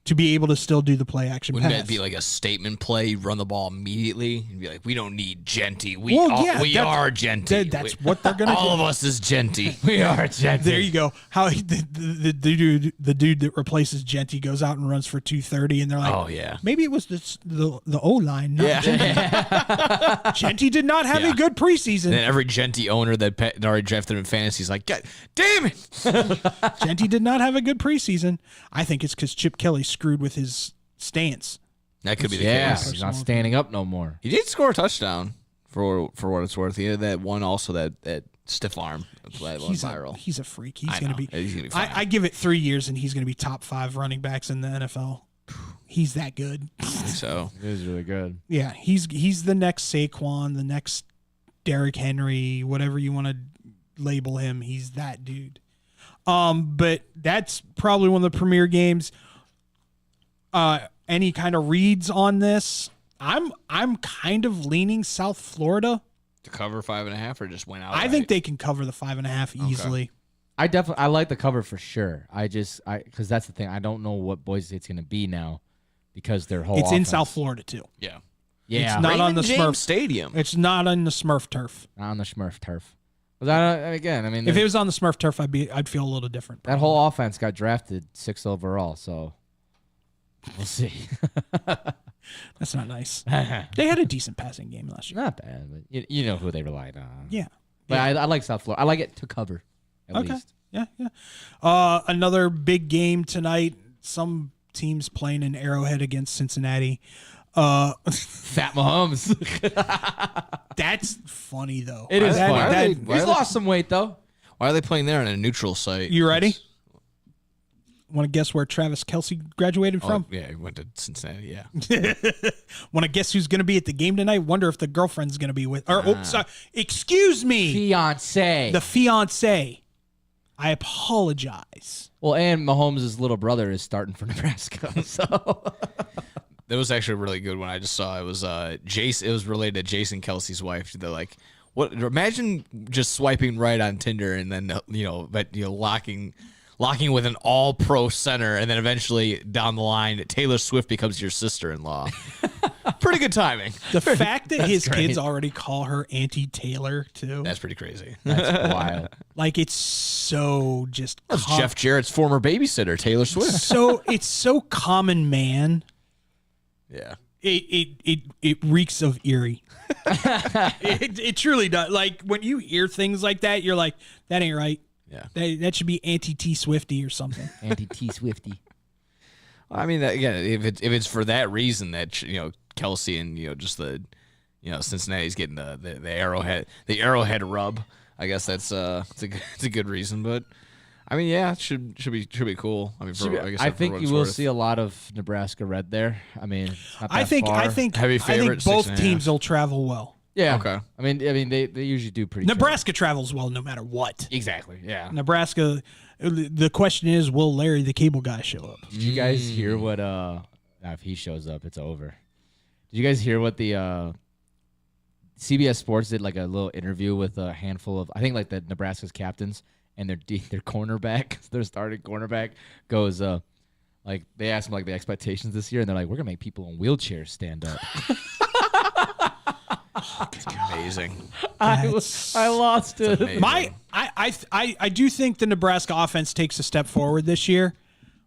to be able to still do the play action Wouldn't pass? that be like a statement play? You run the ball immediately and be like, we don't need Genty. We are Genty. That's what they're going to do. All of us is Genty. We are Genty. There you go. How the dude that replaces Genty goes out and runs for 230, and they're like, oh yeah, maybe it was the O line. Not Genty. Genty did not have a good preseason. And then every Genty owner that already drafted him in fantasy is like, God damn it, Genty did not have a good preseason. I think it's because Chip Kelly screwed with his stance. That could be the case. He's not standing up no more. He did score a touchdown for what it's worth. He had that one also that stiff arm play went viral. He's a freak. He's going to be. He's gonna be fine. I give it 3 years and he's going to be top 5 running backs in the NFL. He's that good. I think so. It is really good. Yeah, he's the next Saquon, the next Derrick Henry, whatever you want to label him. He's that dude. But that's probably one of the premier games. Any kind of reads on this? I'm kind of leaning South Florida to cover 5.5 or just went out. I think they can cover the 5.5 easily. I like the cover for sure. Because that's the thing. I don't know what Boise State's going to be now because their whole It's offense. in South Florida too. Yeah. It's not on the James Smurf Stadium. It's not on the Smurf turf. Not on the Smurf turf. Again, I mean, if it was on the Smurf turf, I'd feel a little different. That whole offense got drafted 6th overall, so we'll see. That's not nice. They had a decent passing game last year. Not bad, but you know who they relied on. Yeah. But I like South Florida. I like it to cover, at least. Yeah. Another big game tonight. Some teams playing in Arrowhead against Cincinnati. Fat Mahomes. That's funny, though. It is funny. Why He's are they- lost some weight, though. Why are they playing there on a neutral site? You ready? Want to guess where Travis Kelce graduated from? Yeah, he went to Cincinnati, yeah. Want to guess who's going to be at the game tonight? Wonder if the girlfriend's going to be with. Sorry, excuse me. Fiance. The fiance. I apologize. Well, and Mahomes' little brother is starting for Nebraska. So That was actually a really good one I just saw. It was Jason. It was related to Jason Kelsey's wife. They're like, what? Imagine just swiping right on Tinder and then locking with an all-pro center, and then eventually down the line, Taylor Swift becomes your sister-in-law. Pretty good timing. The fact that his great. kids already call her Auntie Taylor too. That's pretty crazy. That's wild. Like it's so just. That's Jeff Jarrett's former babysitter, Taylor Swift. So it's so common man. Yeah. It reeks of eerie. it truly does. Like when you hear things like that, you're like, that ain't right. Yeah. That should be Auntie Swifty or something. Auntie Swifty. I mean, again, if it's for that reason that Kelsey and just the Cincinnati's getting the arrowhead rub, I guess it's a good reason. But I mean, yeah, it should be cool. I mean, I think you will see a lot of Nebraska red there. I mean, not that far. I think Heavy favorite, both 6.5. teams will travel well. Yeah. Okay. I mean, they usually do pretty. Nebraska travels well no matter what. Exactly. Yeah. Nebraska. The question is, will Larry the Cable Guy show up? Did you guys hear what? If he shows up, it's over. Did you guys hear what the CBS Sports did? Like a little interview with a handful of, I think, like the Nebraska's captains and their cornerback, their starting cornerback goes. Like they asked him like the expectations this year, and they're like, we're gonna make people in wheelchairs stand up. It's amazing. I lost it. Amazing. I do think the Nebraska offense takes a step forward this year.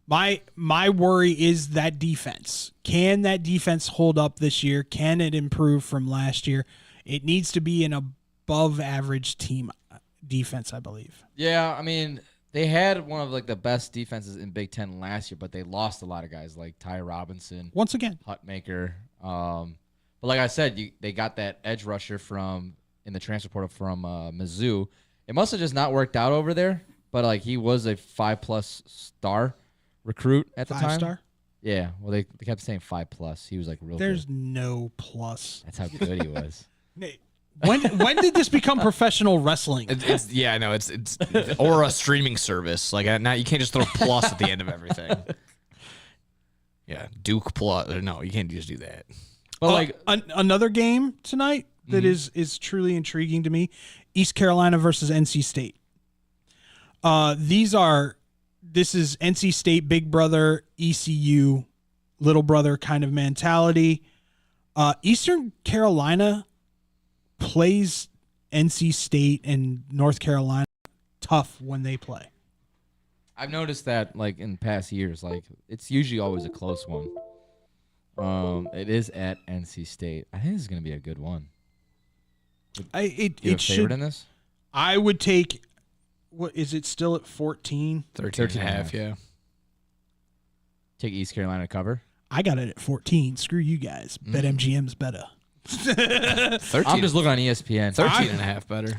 My worry is that defense. Can that defense hold up this year? Can it improve from last year? It needs to be an above average team defense, I believe. Yeah, I mean, they had one of like the best defenses in Big Ten last year, but they lost a lot of guys like Ty Robinson, Once again, Hutmaker. But like I said, they got that edge rusher in the transfer portal from Mizzou. It must have just not worked out over there, but like he was a 5+ star recruit at the time. 5-star? Yeah. Well, they kept saying 5+. He was like real. There's good. no plus. That's how good he was. When did this become professional wrestling? It's or a streaming service. Like now, you can't just throw plus at the end of everything. Yeah, Duke plus. No, you can't just do that. Well, another game tonight that is truly intriguing to me: East Carolina versus NC State. This is NC State big brother, ECU little brother kind of mentality. Eastern Carolina plays NC State and North Carolina tough when they play. I've noticed that like in past years, like it's usually always a close one. It is at NC State. I think this is going to be a good one. It should. Favorite in this? I would take. What is it still at 14? 13.5, yeah. Take East Carolina to cover. I got it at 14. Screw you guys. BetMGM's better. 13. I'm just looking on ESPN. 13.5 better.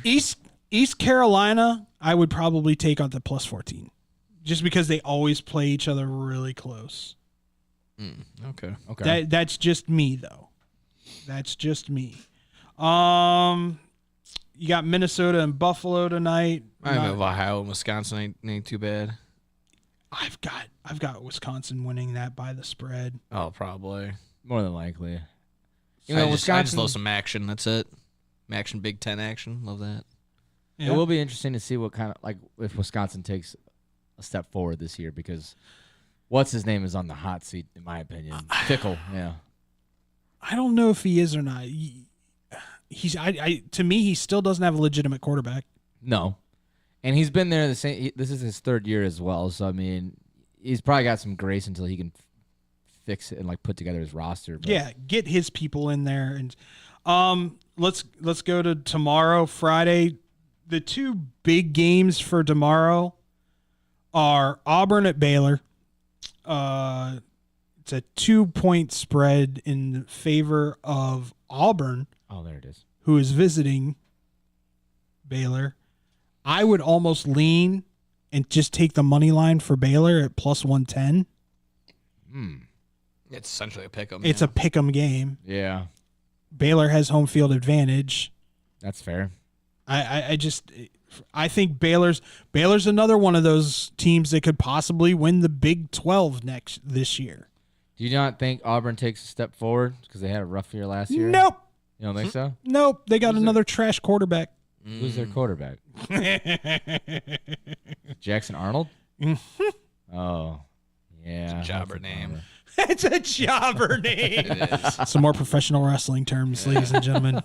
East Carolina, I would probably take on the plus 14, just because they always play each other really close. Okay. That's just me though. That's just me. You got Minnesota and Buffalo tonight. I mean, Ohio and Wisconsin ain't too bad. I've got Wisconsin winning that by the spread. Oh, probably. More than likely. I just love some action. That's it. Action, Big Ten action. Love that. Yeah. It will be interesting to see what kind of like if Wisconsin takes a step forward this year because what's his name is on the hot seat in my opinion. Fickle, yeah. I don't know if he is or not. He's to me he still doesn't have a legitimate quarterback. No. And he's been there this is his third year as well. So I mean, he's probably got some grace until he can fix it and like put together his roster. But. Yeah, get his people in there and let's go to tomorrow, Friday. The two big games for tomorrow. are Auburn at Baylor. It's a 2-point spread in favor of Auburn. Oh, there it is. Who is visiting Baylor. I would almost lean and just take the money line for Baylor at plus 110. It's essentially a pick'em. It's a pick'em game. Yeah. Baylor has home field advantage. That's fair. I think Baylor's another one of those teams that could possibly win the Big 12 this year. Do you not think Auburn takes a step forward because they had a rough year last year? Nope. You don't think so? Nope. They got another trash quarterback. Who's their quarterback? Jackson Arnold? Oh, yeah. It's a jobber name. It's a jobber name. It is. Some more professional wrestling terms, ladies and gentlemen.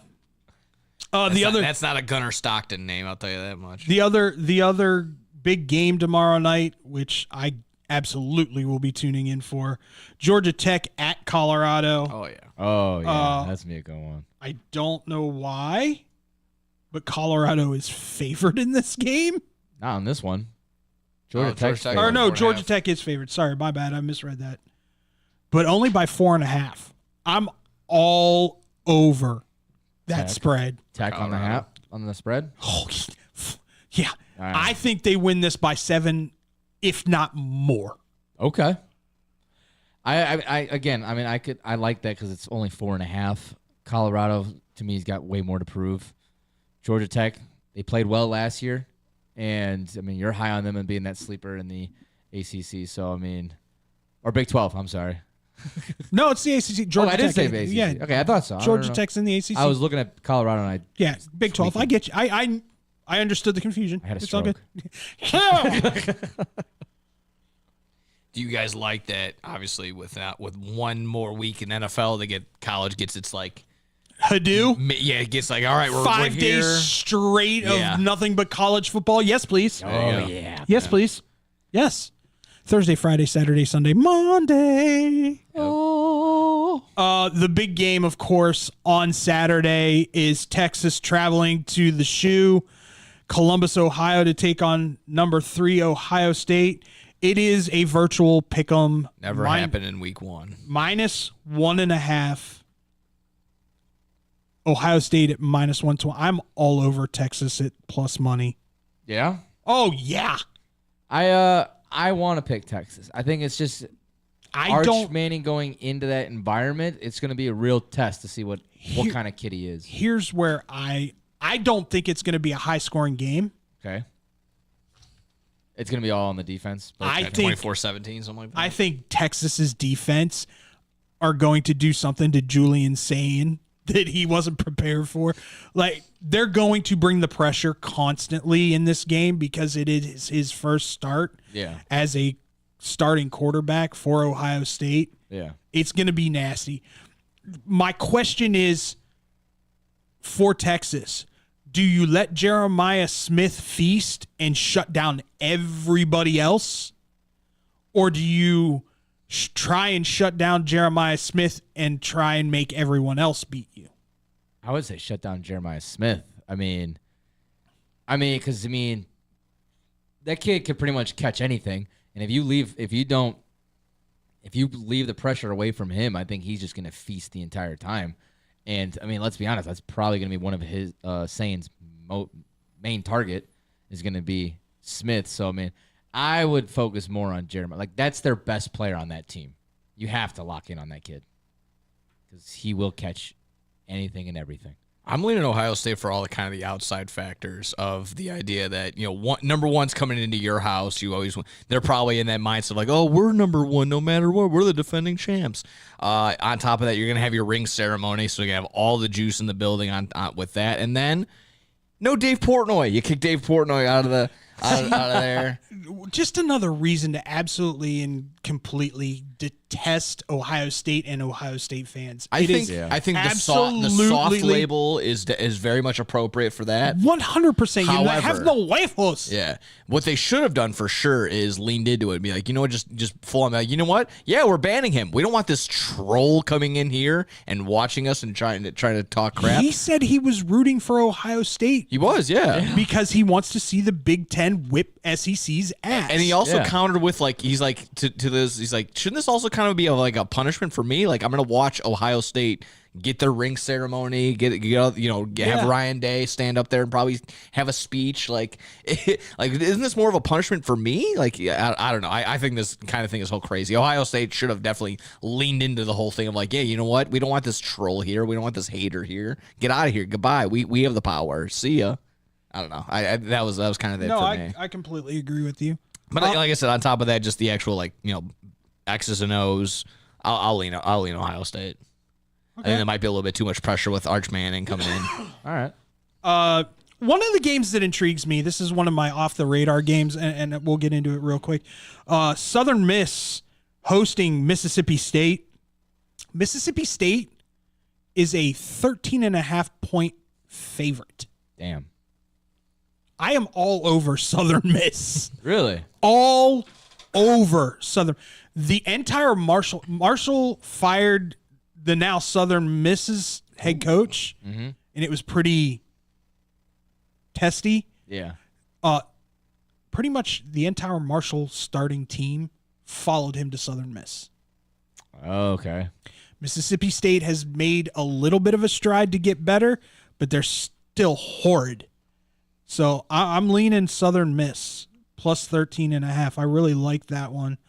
That's not a Gunnar Stockton name, I'll tell you that much. The other big game tomorrow night, which I absolutely will be tuning in for, Georgia Tech at Colorado. Oh, yeah. Oh, yeah. That's me a good one. I don't know why, but Colorado is favored in this game. Not on this one. Georgia Tech's Or favored. no, Georgia Tech is favored. Sorry, my bad. I misread that. But only by 4.5. I'm all over that Tech. spread. Tech on the spread? Oh, yeah. All right. I think they win this by 7, if not more. Okay. I like that because it's only 4.5. Colorado, to me, has got way more to prove. Georgia Tech, they played well last year. And, I mean, you're high on them and being that sleeper in the ACC. So, I mean, or Big 12, I'm sorry. No, it's the ACC. Georgia I did Tech. say ACC. Yeah. Okay, I thought so. Georgia Tech's in the ACC. I was looking at Colorado and Yeah, Big 12. I get you. I understood the confusion. I had a It's all stroke. good. Do you guys like that? Obviously, with one more week in NFL, college gets its like Hadoo. Yeah, it gets like, all right, we're 5 here. days straight Yeah. of nothing but college football. Yes, please. There you go. yeah. Yes, please. Yes. Thursday, Friday, Saturday, Sunday, Monday. Oh. The big game, of course, on Saturday is Texas traveling to the Shoe, Columbus, Ohio, to take on number 3 Ohio State. It is a virtual pick'em. Never happened in week 1. Minus 1.5. Ohio State at minus 120. I'm all over Texas at plus money. Yeah? Oh, yeah. I want to pick Texas. I think it's just Manning going into that environment. It's going to be a real test to see what kind of kid he is. Here's where I don't think it's going to be a high-scoring game. Okay. It's going to be all on the defense. I think 24-17, something like that. I think Texas's defense are going to do something to Julian Sayin that he wasn't prepared for. Like, they're going to bring the pressure constantly in this game because it is his first start as a starting quarterback for Ohio State. Yeah. It's going to be nasty. My question is, for Texas, do you let Jeremiah Smith feast and shut down everybody else? Or do you try and shut down Jeremiah Smith and try and make everyone else beat you? I would say shut down Jeremiah Smith. Because that kid could pretty much catch anything. And if you leave the pressure away from him, I think he's just going to feast the entire time. And let's be honest, that's probably going to be one of his Sain's main target is going to be Smith. So I would focus more on Jeremiah. Like, that's their best player on that team. You have to lock in on that kid because he will catch anything and everything. I'm leaning Ohio State for all the kind of the outside factors of the idea that, number one's coming into your house. They're probably in that mindset like, oh, we're number one no matter what. We're the defending champs. On top of that, you're going to have your ring ceremony, so you're going to have all the juice in the building on with that. And then, no Dave Portnoy. You kick Dave Portnoy out of there. Just another reason to absolutely and completely test Ohio State and Ohio State fans. I think the soft label is very much appropriate for that. 100%. You However, have no huevos. Yeah. What they should have done for sure is leaned into it and be like, you know what, just full on, like, you know what? Yeah, we're banning him. We don't want this troll coming in here and watching us and trying to talk crap. He said he was rooting for Ohio State. He was, yeah. Because he wants to see the Big Ten whip SEC's ass. And he also countered with, like, he's like, to this, he's like, shouldn't this also kind of be like a punishment for me? Like, I'm going to watch Ohio State get their ring ceremony, have Ryan Day stand up there and probably have a speech. Like, isn't this more of a punishment for me? Like, I don't know. I think this kind of thing is so crazy. Ohio State should have definitely leaned into the whole thing of like, yeah, you know what? We don't want this troll here. We don't want this hater here. Get out of here. Goodbye. We have the power. See ya. I don't know. That was kind of it for me. I completely agree with you. But like I said, on top of that, just the actual X's and O's. I'll lean Ohio State. Okay. I think there might be a little bit too much pressure with Arch Manning coming in. All right. One of the games that intrigues me, this is one of my off-the-radar games, and we'll get into it real quick. Southern Miss hosting Mississippi State. Mississippi State is a 13.5-point favorite. Damn. I am all over Southern Miss. Really? All over Southern. The entire Marshall fired the now Southern Miss's head coach, and it was pretty testy. Yeah. Pretty much the entire Marshall starting team followed him to Southern Miss. Okay. Mississippi State has made a little bit of a stride to get better, but they're still horrid. So I'm leaning Southern Miss plus 13.5. I really like that one.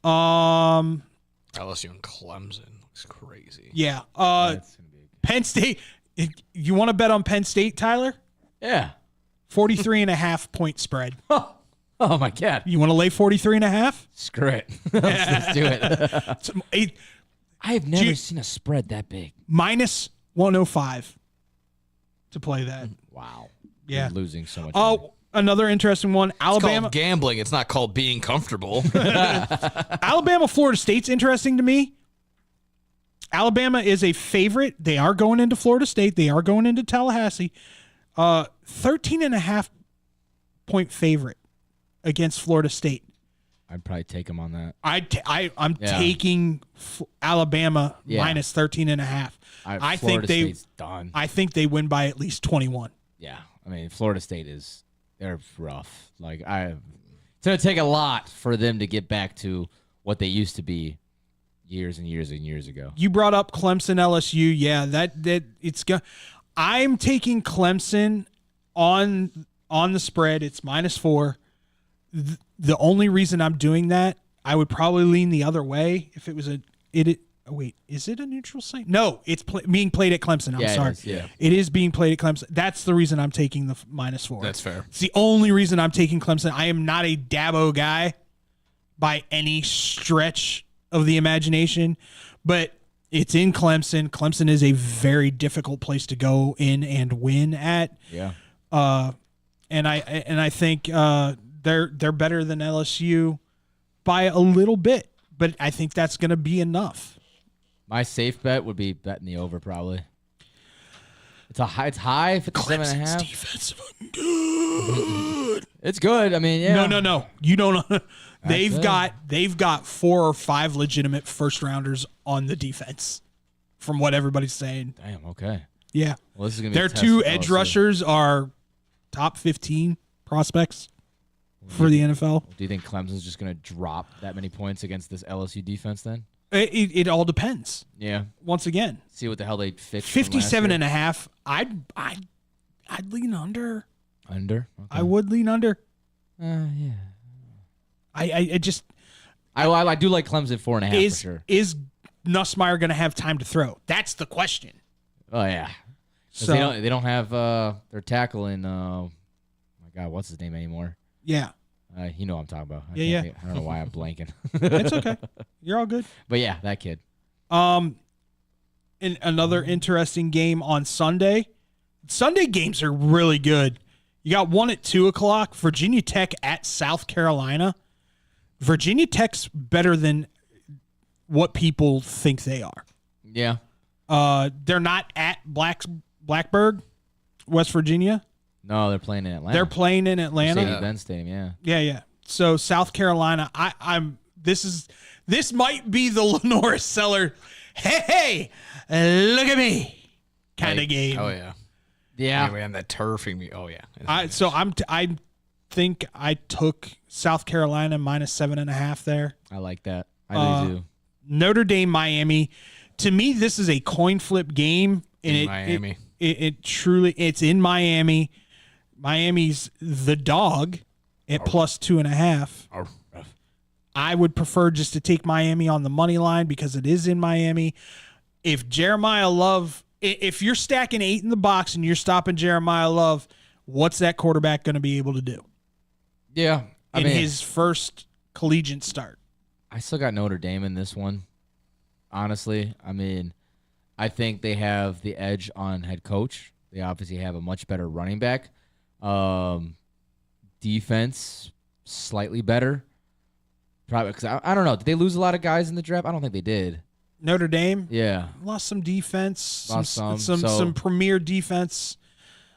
LSU and Clemson looks crazy. Yeah. Penn State. You want to bet on Penn State, Tyler? Yeah. 43.5 point spread. Oh my God. You want to lay 43.5? Screw it. Let's do it. I have never seen a spread that big. Minus 105 to play that. Wow. Yeah. You're losing so much. Oh, another interesting one. Alabama. It's called gambling. It's not called being comfortable. Alabama, Florida State's interesting to me. Alabama is a favorite. They are going into Florida State. They are going into Tallahassee. 13.5 point favorite against Florida State. I'd probably take them on that. I'm taking Alabama minus 13.5. I think State's done. I think they win by at least 21. Yeah. I mean, Florida State they're rough. Like it's going to take a lot for them to get back to what they used to be years and years and years ago. You brought up Clemson, LSU. Yeah, that it's going. I'm taking Clemson on the spread. It's -4. The only reason I'm doing that, I would probably lean the other way if it was wait, is it a neutral site? No, it's being played at Clemson. I'm sorry. It is being played at Clemson. That's the reason I'm taking the -4. That's fair. It's the only reason I'm taking Clemson. I am not a Dabo guy by any stretch of the imagination, but it's in Clemson. Clemson is a very difficult place to go in and win at. Yeah. And I think they're better than LSU by a little bit, but I think that's going to be enough. My safe bet would be betting the over probably. It's high 57.5. Defense is fucking good. It's good. I mean, yeah. No. You don't. They've got 4 or 5 legitimate first rounders on the defense, from what everybody's saying. Damn. Okay. Yeah. Well, this is gonna be their 2 edge rushers are top 15 prospects for the NFL. Do you think Clemson's just going to drop that many points against this LSU defense then? It all depends. Yeah. Once again, see what the hell they fixed. 57.5. I'd lean under. Under. Okay. I would lean under. Yeah. I just. I do like Clemson 4.5 for sure. Is Nussmeier going to have time to throw? That's the question. Oh yeah. So they don't have their tackle in. Oh my God, what's his name anymore? Yeah. You know what I'm talking about. I don't know why I'm blanking. It's okay. You're all good. But yeah, that kid. In another interesting game on Sunday. Sunday games are really good. You got one at 2:00. Virginia Tech at South Carolina. Virginia Tech's better than what people think they are. Yeah. They're not at Blacksburg, West Virginia. No, they're playing in Atlanta. They're playing in Atlanta. Mercedes-Benz Stadium, yeah. Yeah. So South Carolina, this might be the Lenora Seller, hey, look at me kind of game. Oh yeah. Yeah. Anyway, on that turf. Oh yeah. I think I took South Carolina -7.5 there. I like that. I do too. Notre Dame, Miami. To me, this is a coin flip game. And Miami. It truly, it's in Miami. Miami's the dog at +2.5. I would prefer just to take Miami on the money line because it is in Miami. If Jeremiah Love, if you're stacking 8 in the box and you're stopping Jeremiah Love, what's that quarterback going to be able to do? Yeah. In his first collegiate start. I still got Notre Dame in this one. Honestly, I think they have the edge on head coach. They obviously have a much better running back. Defense, slightly better. Probably because I don't know. Did they lose a lot of guys in the draft? I don't think they did. Notre Dame, yeah, lost some defense, Lost some premier defense.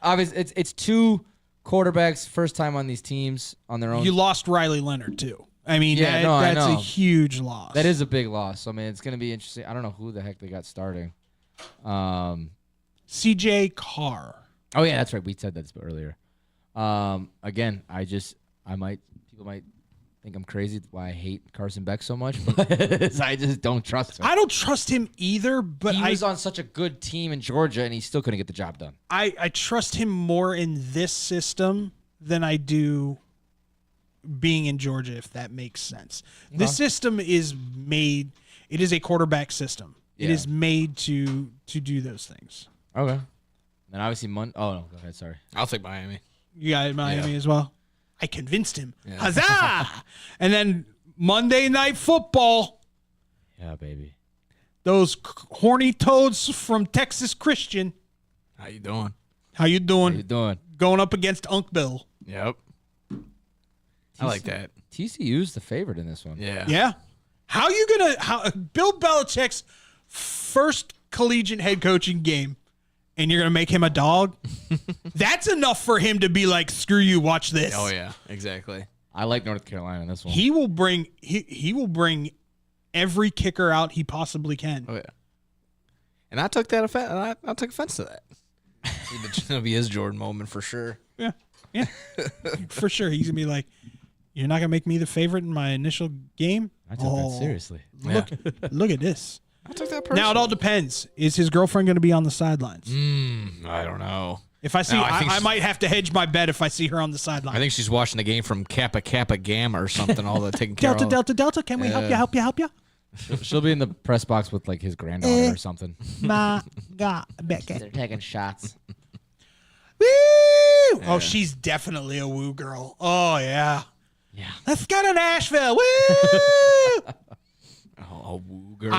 Obviously, it's 2 quarterbacks first time on these teams on their own. You lost Riley Leonard too. I mean, I that's a know. huge loss. That is a big loss. I mean, it's going to be interesting. I don't know who the heck they got starting. CJ Carr. Oh yeah, that's right. We said that earlier. Again, people might think I'm crazy why I hate Carson Beck so much, but I just don't trust him. I don't trust him either, but he was on such a good team in Georgia and he still couldn't get the job done. I trust him more in this system than I do being in Georgia, if that makes sense. Okay. This system is made, it is a quarterback system. It Yeah. is made to do those things. Okay. And obviously, oh no, go ahead. Sorry. I'll take Miami. You got Miami as well? I convinced him. Yeah. Huzzah! And then Monday Night Football. Yeah, baby. Those horny toads from Texas Christian. How you doing? How you doing? How you doing? Going up against Unc Bill. Yep. I like that. TCU's the favorite in this one. Yeah. Yeah. How you gonna Bill Belichick's first collegiate head coaching game, and you're gonna make him a dog? That's enough for him to be like, screw you, watch this. Oh yeah, exactly. I like North Carolina in this one. He will bring he will bring every kicker out he possibly can. Oh yeah. And I took that offense. I took offense to that. It's gonna be his Jordan moment for sure. Yeah. Yeah. For sure. He's gonna be like, you're not gonna make me the favorite in my initial game? I took that seriously. Look at this. I took that personally. Now it all depends. Is his girlfriend gonna be on the sidelines? I don't know. If I see, No, I might have to hedge my bet if I see her on the sideline. I think she's watching the game from Kappa Kappa Gamma or something. All the taking care of. Delta. Can we help you? She'll be in the press box with like his granddaughter or something. My God, Becky. They're taking shots. Woo! Yeah. Oh, she's definitely a woo girl. Oh yeah. Yeah. Let's go to Nashville. Woo! Oh, woo girl.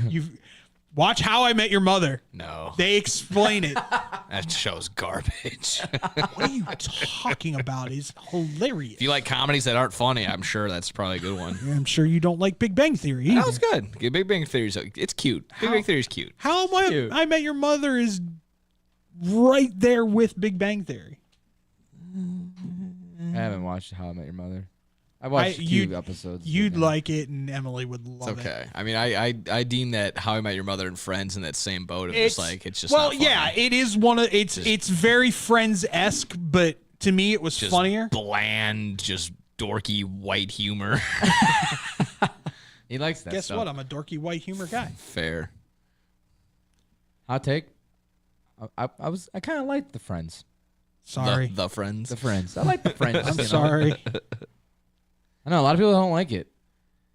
You watch How I Met Your Mother. No. They explain it. That show's garbage. What are you talking about? It's hilarious. If you like comedies that aren't funny, I'm sure that's probably a good one. I'm sure you don't like Big Bang Theory either. That was good. Big Bang Theory's it's cute. Big Bang Theory's cute. How I Met Your Mother is right there with Big Bang Theory. I haven't watched How I Met Your Mother. I watched a few episodes. You'd like it, and Emily would love It's okay. it. I mean, I deem that How I Met Your Mother and Friends in that same boat. It's just well, not funny. yeah, it is one of it's very Friends-esque, but to me it was Just funnier. Bland, just dorky white humor. He likes that. Guess stuff. what? I'm a dorky white humor guy. Fair. Hot take. I kind of liked the Friends. Sorry. The Friends. The Friends. I like the Friends. I'm sorry. I know a lot of people don't like it.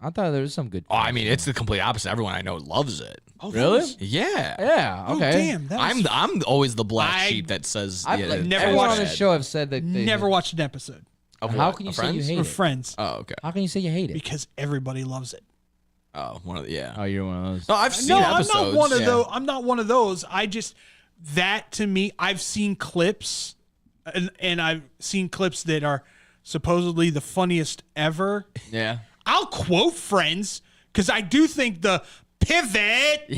I thought there was some good. Oh, I mean, it's the complete opposite. Everyone I know loves it. Oh, really? Yeah. Yeah. Oh, Okay. damn. I'm always the black sheep that says. I've yeah, never everyone watched on the it. show have said that they Never watched an episode. Of How what? can you Of say you Friends? hate Of it? Friends. Oh, okay. How can you say you hate it? Because everybody loves it. Oh, one of the yeah. Oh, you're one of those. No, I've seen No, episodes. I'm not one of yeah. those. I'm not one of those. I just that to me, I've seen clips, and I've seen clips that are supposedly the funniest ever. Yeah. I'll quote Friends because I do think the pivot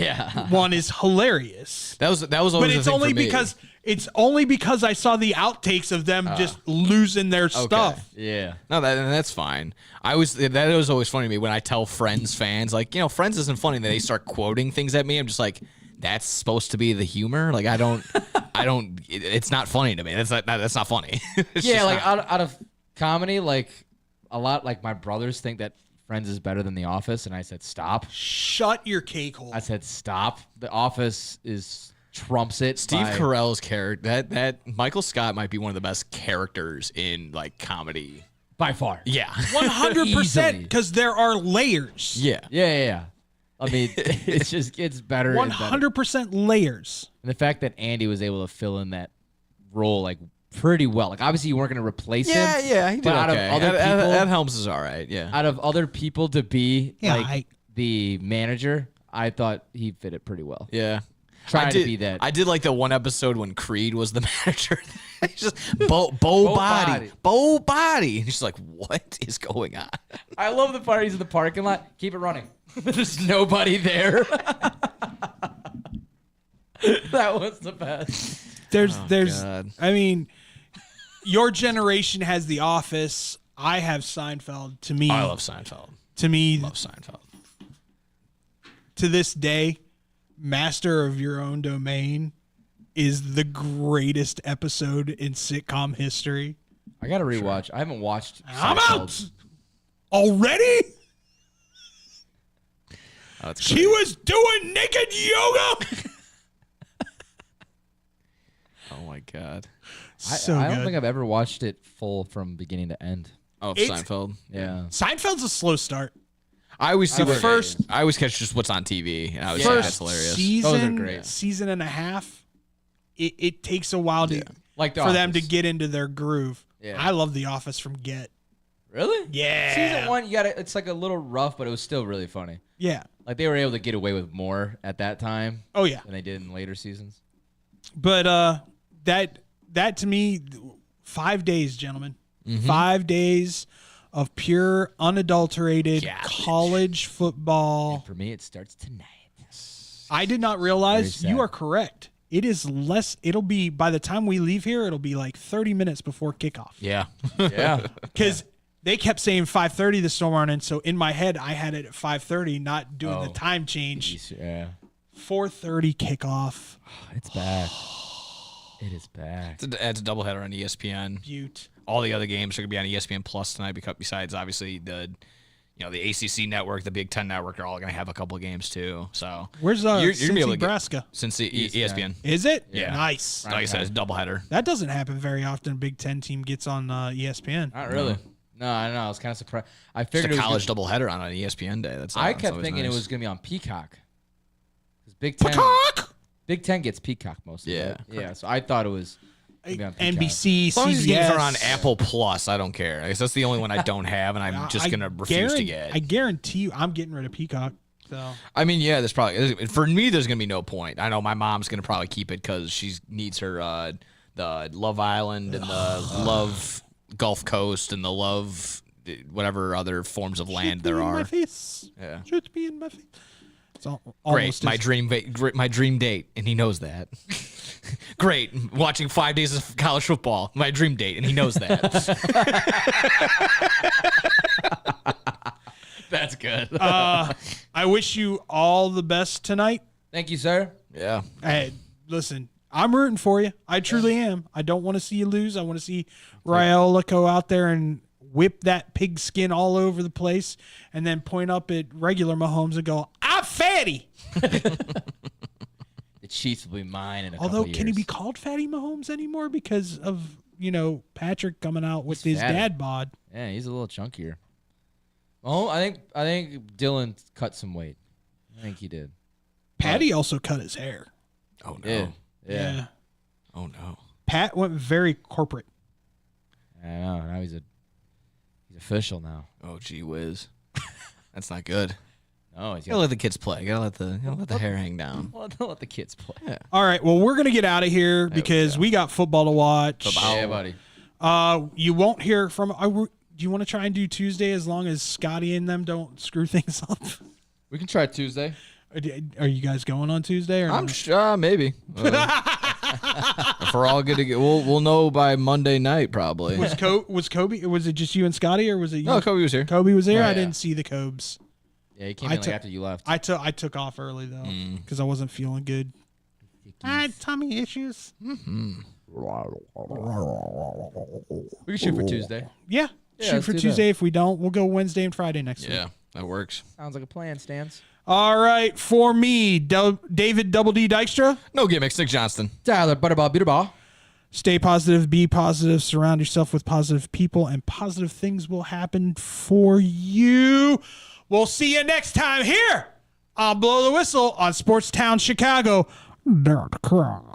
one is hilarious. That was always but the it's thing only for me. because I saw the outtakes of them just losing their stuff. Yeah. No, that's fine. That was always funny to me when I tell fans, like, Friends isn't funny. Then they start quoting things at me. I'm just like, that's supposed to be the humor. Like, I don't. It's not funny to me. That's not funny. It's Yeah, just like not. out of comedy, like a lot, like my brothers think that Friends is better than The Office, and I said stop. Shut your cake hole. I said stop. The Office trumps it. Steve by- Carell's character. That Michael Scott might be one of the best characters in like comedy by far. Yeah, 100% because there are layers. Yeah. I mean, it just gets better. 100% layers. And the fact that Andy was able to fill in that role like pretty well. Like obviously you weren't going to replace him. Yeah, he did but okay. Out of other people, Ed Helms is all right. Yeah. Out of other people to be Yeah, the manager, I thought he fit it pretty well. Yeah. Trying to be that. I did like the one episode when Creed was the manager. He's just Bo body. And he's like, what is going on? I love the parties in the parking lot. Keep it running. There's nobody there. That was the best. There's God. I mean, your generation has The Office. I have Seinfeld. To me, I love Seinfeld. To me, Love Seinfeld. To this day, Master of Your Own Domain is the greatest episode in sitcom history. I got to rewatch. I haven't watched I'm Seinfeld. out already. Oh, that's She was doing naked yoga. Oh my God. I don't think I've ever watched it full from beginning to end. Oh, Seinfeld. Yeah. Seinfeld's a slow start. I always see The first I always catch just what's on TV, and I always think that's hilarious. Season and a half. It takes a while to Like The for them to Office. get into their groove. Yeah. I love The Office from Get. Really? Yeah. Season 1, it's like a little rough, but it was still really funny. Yeah. Like they were able to get away with more at that time. Oh, yeah. Than they did in later seasons. But that to me, 5 days, gentlemen. Mm-hmm. 5 days of pure, unadulterated college football. For me, it starts tonight. I did not Very realize sad. you are correct. It is less. It'll be by the time we leave here, it'll be like 30 minutes before kickoff. Yeah. Yeah. Because they kept saying 5:30 this morning, so in my head I had it at 5:30, not doing the time change. Yeah. 4:30 kickoff. It's back. It is back. It's a doubleheader on ESPN. Butte. All the other games are going to be on ESPN Plus tonight. Besides, obviously the ACC network, the Big Ten network are all going to have a couple of games too. So Where's you're gonna be Cincy, able to get- Nebraska? Cincy, ESPN. Is it? Yeah. Nice. Like I said, it's a doubleheader. That doesn't happen very often. A Big Ten team gets on ESPN. Not really. No, I don't know. I was kind of surprised. I It's figured a it was college gonna- doubleheader on an ESPN day. That's I that's kept always thinking nice. it was going to be on Peacock. 'Cause Big Ten. Big Ten gets Peacock most of it. Yeah, so I thought it was gonna be on Peacock. NBC, As long as these games are on CBS. Apple Plus, I don't care. I guess that's the only one I don't have, and I'm just going to refuse to get. I guarantee you, I'm getting rid of Peacock. So I mean, yeah, there's probably for me. There's gonna be no point. I know my mom's gonna probably keep it because she needs her the Love Island and the Love Gulf Coast and the Love whatever other forms of land there in my are. face. Yeah, Should be in my face. It's great. almost My as- dream date, and he knows that. Great, watching 5 days of college football. My dream date, and he knows that. That's good. I wish you all the best tonight. Thank you, sir. Yeah. Hey, listen, I'm rooting for you. I truly am. I don't want to see you lose. I want to see Raiola go out there and whip that pigskin all over the place and then point up at regular Mahomes and go, I'm fatty. The Chiefs will be mine in a Although, couple years. can he be called Fatty Mahomes anymore because of, Patrick coming out with his fatty. dad bod? Yeah, he's a little chunkier. Oh, I think Dylan cut some weight. I think he did. Patty also cut his hair. Oh no. Yeah. Yeah. Oh no. Pat went very corporate. I know. Now he's official now. Oh gee whiz. That's not good. No, he's Gotta let the kids play. Gotta let the hair hang down. Don't let the kids play. Yeah. All right. Well, we're going to get out of here because we got football to watch. Yeah, buddy. You won't hear from. Do you want to try and do Tuesday as long as Scotty and them don't screw things up? We can try Tuesday. Are you guys going on Tuesday? Or I'm sure maybe. If we're all good to get, we'll know by Monday night probably. Was Kobe? Was it just you and Scotty, or was it? No, Kobe was here. Kobe was there. Yeah, I yeah. didn't see the Cobes. Yeah, he came in after you left. I took off early though because I wasn't feeling good. I had tummy issues. We can shoot for Tuesday. Yeah, Yeah, shoot let's for do Tuesday. that. If we don't, we'll go Wednesday and Friday next week. Yeah, that works. Sounds like a plan, Stans. All right, for me, David Double D Dykstra. No gimmicks, Nick Johnston. Tyler Butterball Bitterball. Stay positive, be positive, surround yourself with positive people, and positive things will happen for you. We'll see you next time here on Blow the Whistle on Sportstown Chicago.